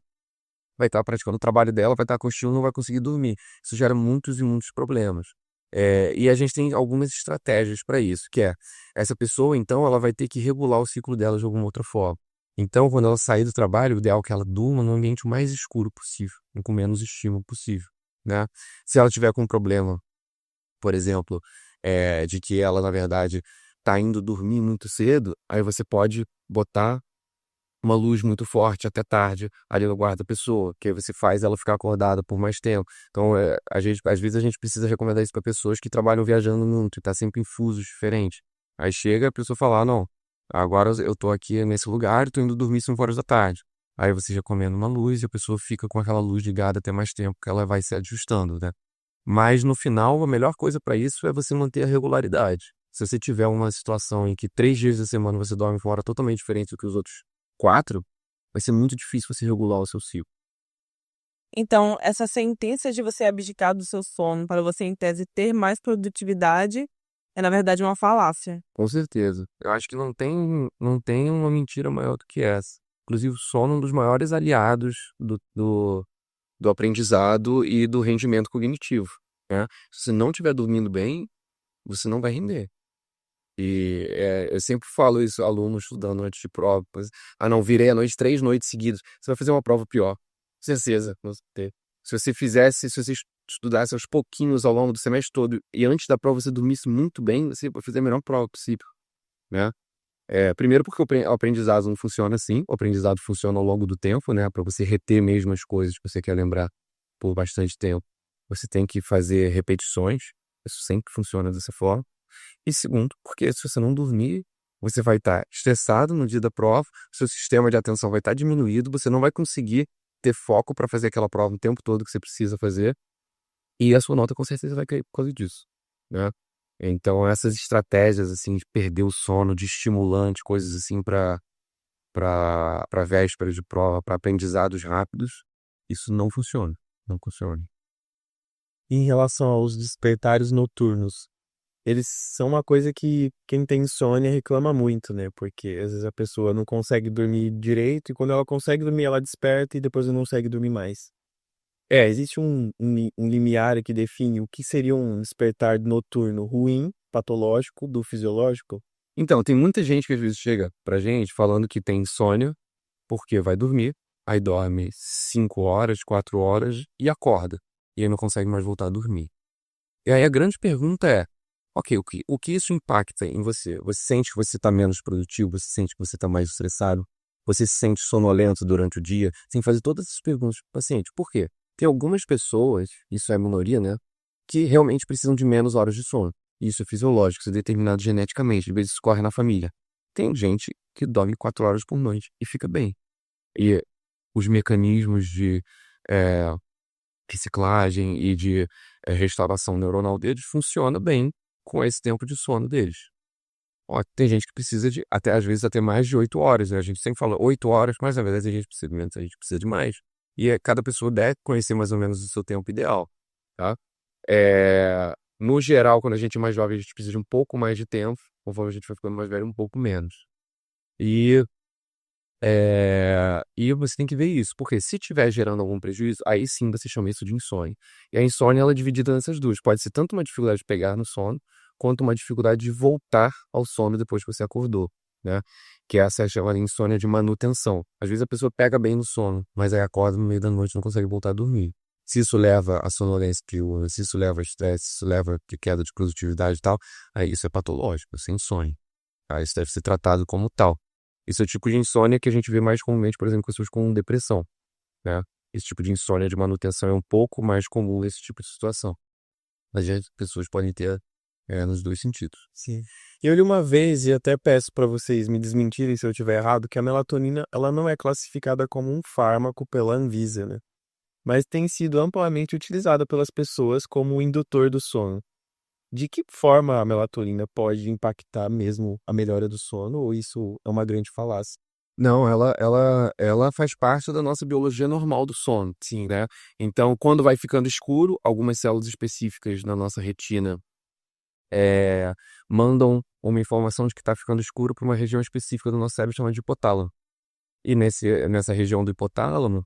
vai estar praticando o trabalho dela, vai estar com estímulo, não vai conseguir dormir. Isso gera muitos e muitos problemas. E a gente tem algumas estratégias para isso, que é, essa pessoa, então, ela vai ter que regular o ciclo dela de alguma outra forma. Então, quando ela sair do trabalho, o ideal é que ela durma no ambiente mais escuro possível, e com menos estímulo possível, né? Se ela tiver com um problema, por exemplo, de que ela, na verdade, está indo dormir muito cedo, aí você pode botar uma luz muito forte até tarde ali no quarto da pessoa, que aí você faz ela ficar acordada por mais tempo. Então, às vezes a gente precisa recomendar isso para pessoas que trabalham viajando muito, e tá sempre em fusos diferentes. Aí chega a pessoa fala: "Ah, não, agora eu tô aqui nesse lugar e tô indo dormir 5 horas da tarde". Aí você recomenda uma luz e a pessoa fica com aquela luz ligada até mais tempo, que ela vai se ajustando, né. Mas no final, a melhor coisa para isso é você manter a regularidade. Se você tiver uma situação em que 3 dias da semana você dorme com hora totalmente diferente do que os outros 4, vai ser muito difícil você regular o seu ciclo. Então, essa sentença de você abdicar do seu sono para você, em tese, ter mais produtividade, é na verdade uma falácia. Com certeza. Eu acho que não tem uma mentira maior do que essa. Inclusive o sono é um dos maiores aliados do aprendizado e do rendimento cognitivo, né. Se você não estiver dormindo bem, você não vai render. E, eu sempre falo isso, aluno estudando antes de prova, "Ah não, virei à noite 3 noites seguidas", você vai fazer uma prova pior, certeza, com certeza. Se você estudasse aos pouquinhos ao longo do semestre todo e antes da prova você dormisse muito bem, você vai fazer a melhor prova possível, né. Primeiro porque o aprendizado não funciona assim, o aprendizado funciona ao longo do tempo, né, para você reter mesmo as coisas que você quer lembrar por bastante tempo, você tem que fazer repetições, isso sempre funciona dessa forma. E segundo, porque se você não dormir, você vai estar estressado no dia da prova, seu sistema de atenção vai estar diminuído, você não vai conseguir ter foco para fazer aquela prova o tempo todo que você precisa fazer, e a sua nota com certeza vai cair por causa disso, né. Então essas estratégias, assim, de perder o sono, de estimulante, coisas assim para véspera de prova, para aprendizados rápidos, isso não funciona, não funciona. Em relação aos despertares noturnos, eles são uma coisa que quem tem insônia reclama muito, né, porque às vezes a pessoa não consegue dormir direito e quando ela consegue dormir ela desperta e depois não consegue dormir mais. Existe um limiar que define o que seria um despertar noturno ruim, patológico, do fisiológico? Então, tem muita gente que às vezes chega pra gente falando que tem insônia, porque vai dormir, aí dorme 5 horas, 4 horas e acorda, e aí não consegue mais voltar a dormir. E aí a grande pergunta é: ok, o que isso impacta em você? Você sente que você está menos produtivo? Você sente que você está mais estressado? Você se sente sonolento durante o dia? Sem fazer todas essas perguntas para o paciente. Por quê? Tem algumas pessoas, isso é a minoria, né, que realmente precisam de menos horas de sono. Isso é fisiológico, isso é determinado geneticamente, às vezes isso corre na família. Tem gente que dorme 4 horas por noite e fica bem. E os mecanismos de eh, reciclagem e de restauração neuronal deles funciona bem com esse tempo de sono deles. Ó, tem gente que precisa de até às vezes até mais de 8 horas, né, a gente sempre fala 8 horas, mas na verdade a gente precisa de menos, a gente precisa de mais. E cada pessoa deve conhecer mais ou menos o seu tempo ideal, tá. No geral, quando a gente é mais jovem, a gente precisa de um pouco mais de tempo, conforme a gente vai ficando mais velho, um pouco menos. E e você tem que ver isso, porque se estiver gerando algum prejuízo, aí sim você chama isso de insônia. E a insônia ela é dividida nessas duas, pode ser tanto uma dificuldade de pegar no sono, quanto uma dificuldade de voltar ao sono depois que você acordou, né. Que essa é chamada insônia de manutenção. Às vezes a pessoa pega bem no sono, mas aí acorda no meio da noite e não consegue voltar a dormir. Se isso leva a sonolência diurna, se isso leva a estresse, se isso leva a queda de produtividade e tal, aí isso é patológico, isso é insônia, tá. Isso deve ser tratado como tal. Isso é o tipo de insônia que a gente vê mais comumente, por exemplo, pessoas com depressão, né. Esse tipo de insônia de manutenção é um pouco mais comum nesse tipo de situação. Mas as pessoas podem ter, nos 2 sentidos. Sim. Eu li uma vez, e até peço para vocês me desmentirem se eu estiver errado, que a melatonina ela não é classificada como um fármaco pela Anvisa, né, mas tem sido amplamente utilizada pelas pessoas como um indutor do sono. De que forma a melatonina pode impactar mesmo a melhora do sono ou isso é uma grande falácia? Não, ela faz parte da nossa biologia normal do sono, Sim. né. Então, quando vai ficando escuro, algumas células específicas na nossa retina, eh, mandam uma informação de que está ficando escuro para uma região específica do nosso cérebro chamada de hipotálamo. E nessa região do hipotálamo,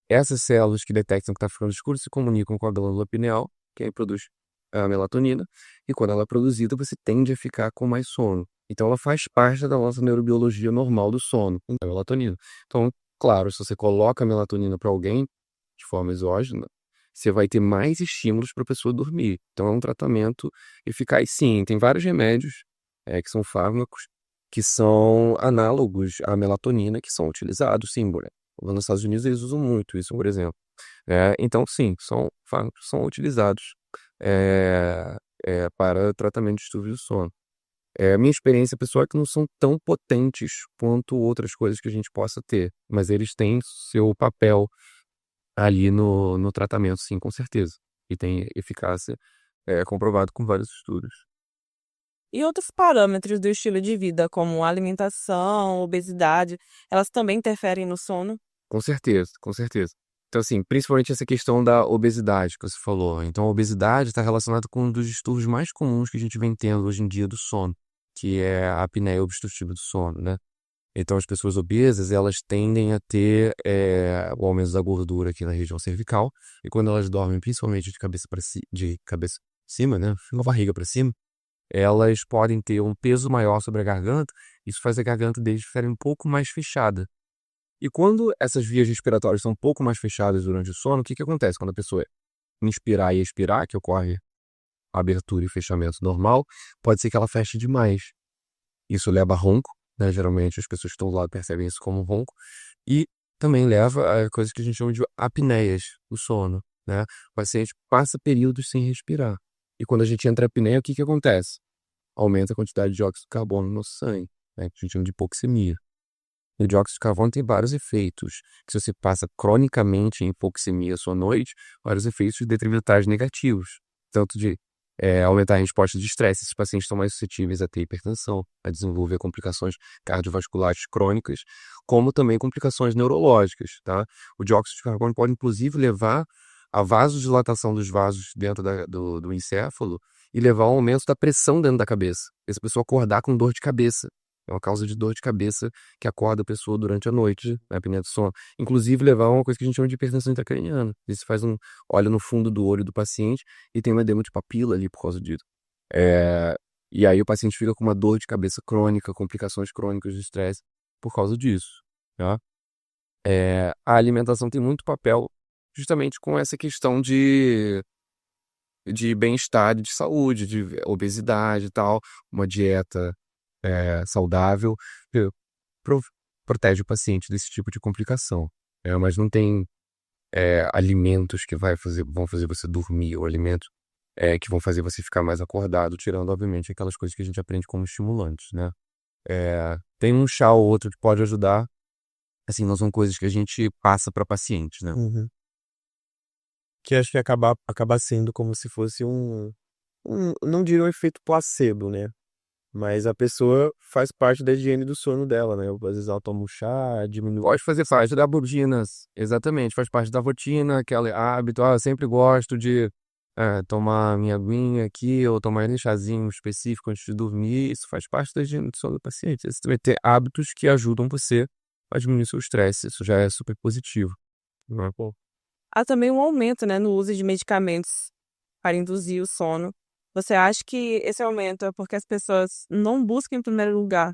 essas células que detectam que está ficando escuro se comunicam com a glândula pineal, que aí produz a melatonina, e quando ela é produzida, você tende a ficar com mais sono. Então ela faz parte da nossa neurobiologia normal do sono, a melatonina. Então, claro, se você coloca a melatonina para alguém de forma exógena, você vai ter mais estímulos para a pessoa dormir. Então é um tratamento eficaz sim. Tem vários remédios, que são fármacos, que são análogos à melatonina, que são utilizados sim, por lá nos Estados Unidos eles usam muito isso, por exemplo. Então sim, são fármacos que são utilizados, eh para tratamento de distúrbio do sono. A minha experiência pessoal é que não são tão potentes quanto outras coisas que a gente possa ter, mas eles têm seu papel ali no tratamento sim, com certeza. E tem eficácia, comprovado com vários estudos. E outros parâmetros do estilo de vida, como alimentação, obesidade, elas também interferem no sono? Com certeza, com certeza. Então, assim, principalmente essa questão da obesidade que você falou. Então, a obesidade está relacionada com um dos distúrbios mais comuns que a gente vem tendo hoje em dia do sono, que é a apneia obstrutiva do sono, né? Então, as pessoas obesas, elas tendem a ter o aumento da gordura aqui na região cervical, e quando elas dormem, principalmente de cabeça pra cima, né? Com a barriga para cima, elas podem ter um peso maior sobre a garganta, isso faz a garganta deles ficar um pouco mais fechada. E quando essas vias respiratórias são um pouco mais fechadas durante o sono, o que que acontece quando a pessoa inspirar e expirar, que ocorre a abertura e fechamento normal, pode ser que ela feche demais. Isso leva a ronco, né, geralmente as pessoas que estão do lado percebem isso como ronco, e também leva a coisas que a gente chama de apneias do sono, né. O paciente passa períodos sem respirar. E quando a gente entra em apneia, o que que acontece? Aumenta a quantidade de dióxido de carbono no nosso sangue, né, que a gente chama de hipoxemia. E o dióxido de carbono tem vários efeitos, que se você passa cronicamente em hipoxemia à sua noite, vários efeitos detrimentais negativos, tanto de aumentar a resposta de estresse. Esses pacientes estão mais suscetíveis a ter hipertensão, a desenvolver complicações cardiovasculares crônicas, como também complicações neurológicas, tá? O dióxido de carbono pode, inclusive, levar a vasodilatação dos vasos dentro do encéfalo e levar ao aumento da pressão dentro da cabeça. Essa pessoa acordar com dor de cabeça. É uma causa de dor de cabeça que acorda a pessoa durante a noite, na apneia do sono. Inclusive, levar a uma coisa que a gente chama de hipertensão intracraniana. Você olha no fundo do olho do paciente e tem um edema de papila ali por causa disso. E aí o paciente fica com uma dor de cabeça crônica, complicações crônicas de estresse por causa disso, tá? A alimentação tem muito papel justamente com essa questão de bem-estar, de saúde, de obesidade e tal. Uma dieta saudável pro- protege o paciente desse tipo de complicação. Mas não tem alimentos que vão fazer você dormir, ou alimentos que vão fazer você ficar mais acordado, tirando, obviamente, aquelas coisas que a gente aprende como estimulantes, né? Tem um chá ou outro que pode ajudar, assim, não são coisas que a gente passa para pacientes, né? Uhum. Que acho que acaba sendo como se fosse não diria um efeito placebo, né? Mas a pessoa faz parte da higiene do sono dela, né? Às vezes ela toma um chá, diminui. Pode fazer parte da rotina, exatamente, faz parte da rotina, aquele hábito, eu sempre gosto de tomar minha aguinha aqui, ou tomar um chazinho específico antes de dormir, isso faz parte da higiene do sono do paciente. Você vai ter hábitos que ajudam você a diminuir seu estresse, isso já é super positivo, não é? Há também um aumento, né, no uso de medicamentos para induzir o sono. Você acha que esse aumento é porque as pessoas não buscam, em primeiro lugar,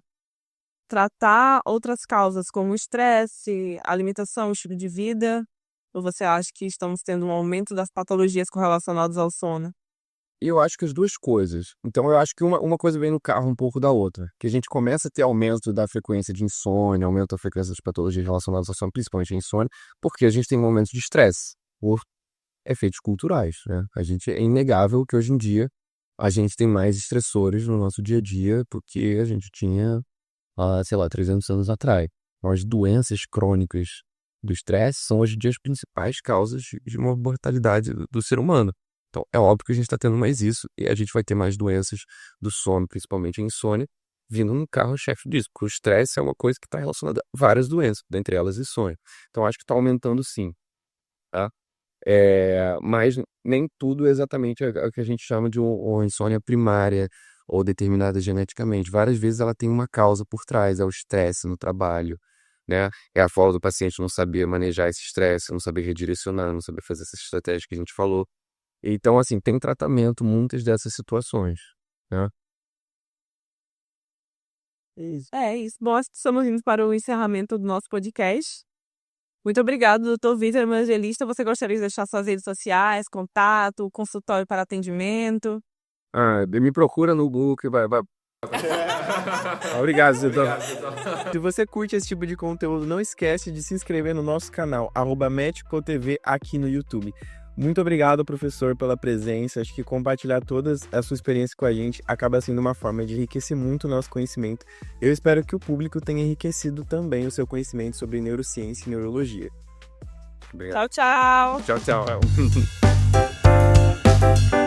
tratar outras causas como o estresse, alimentação, estilo de vida? Ou você acha que estamos tendo um aumento das patologias correlacionadas ao sono? E eu acho que as duas coisas. Então, eu acho que uma coisa vem no carro um pouco da outra. Que a gente começa a ter aumento da frequência de insônia, aumento da frequência das patologias relacionadas ao sono, principalmente a insônia, porque a gente tem momentos de estresse, por efeitos culturais, né? É inegável que hoje em dia a gente tem mais estressores no nosso dia a dia porque a gente tinha, sei lá, 300 anos atrás. Então, as doenças crônicas do estresse são hoje em dia as principais causas de uma mortalidade do ser humano. Então, é óbvio que a gente está tendo mais isso e a gente vai ter mais doenças do sono, principalmente a insônia, vindo no carro-chefe disso, porque o estresse é uma coisa que está relacionada a várias doenças, dentre elas insônia. Então, acho que está aumentando sim, tá? Mas nem tudo é exatamente o que a gente chama de uma insônia primária ou determinada geneticamente. Várias vezes ela tem uma causa por trás, é o estresse no trabalho, né? É a falta do paciente não saber manejar esse estresse, não saber redirecionar, não saber fazer essas estratégias que a gente falou. Então, assim, tem tratamento muitas dessas situações, né? Isso. É isso. Bom, estamos indo para o encerramento do nosso podcast. Muito obrigado, doutor Vitor Evangelista. Você gostaria de deixar suas redes sociais, contato, consultório para atendimento? Me procura no Google que vai. Obrigado, Zidão. Se você curte esse tipo de conteúdo, não esquece de se inscrever no nosso canal, @MédicoTV, aqui no YouTube. Muito obrigado, professor, pela presença. Acho que compartilhar toda a sua experiência com a gente acaba sendo uma forma de enriquecer muito o nosso conhecimento. Eu espero que o público tenha enriquecido também o seu conhecimento sobre neurociência e neurologia. Obrigado. Tchau, tchau! Tchau, tchau.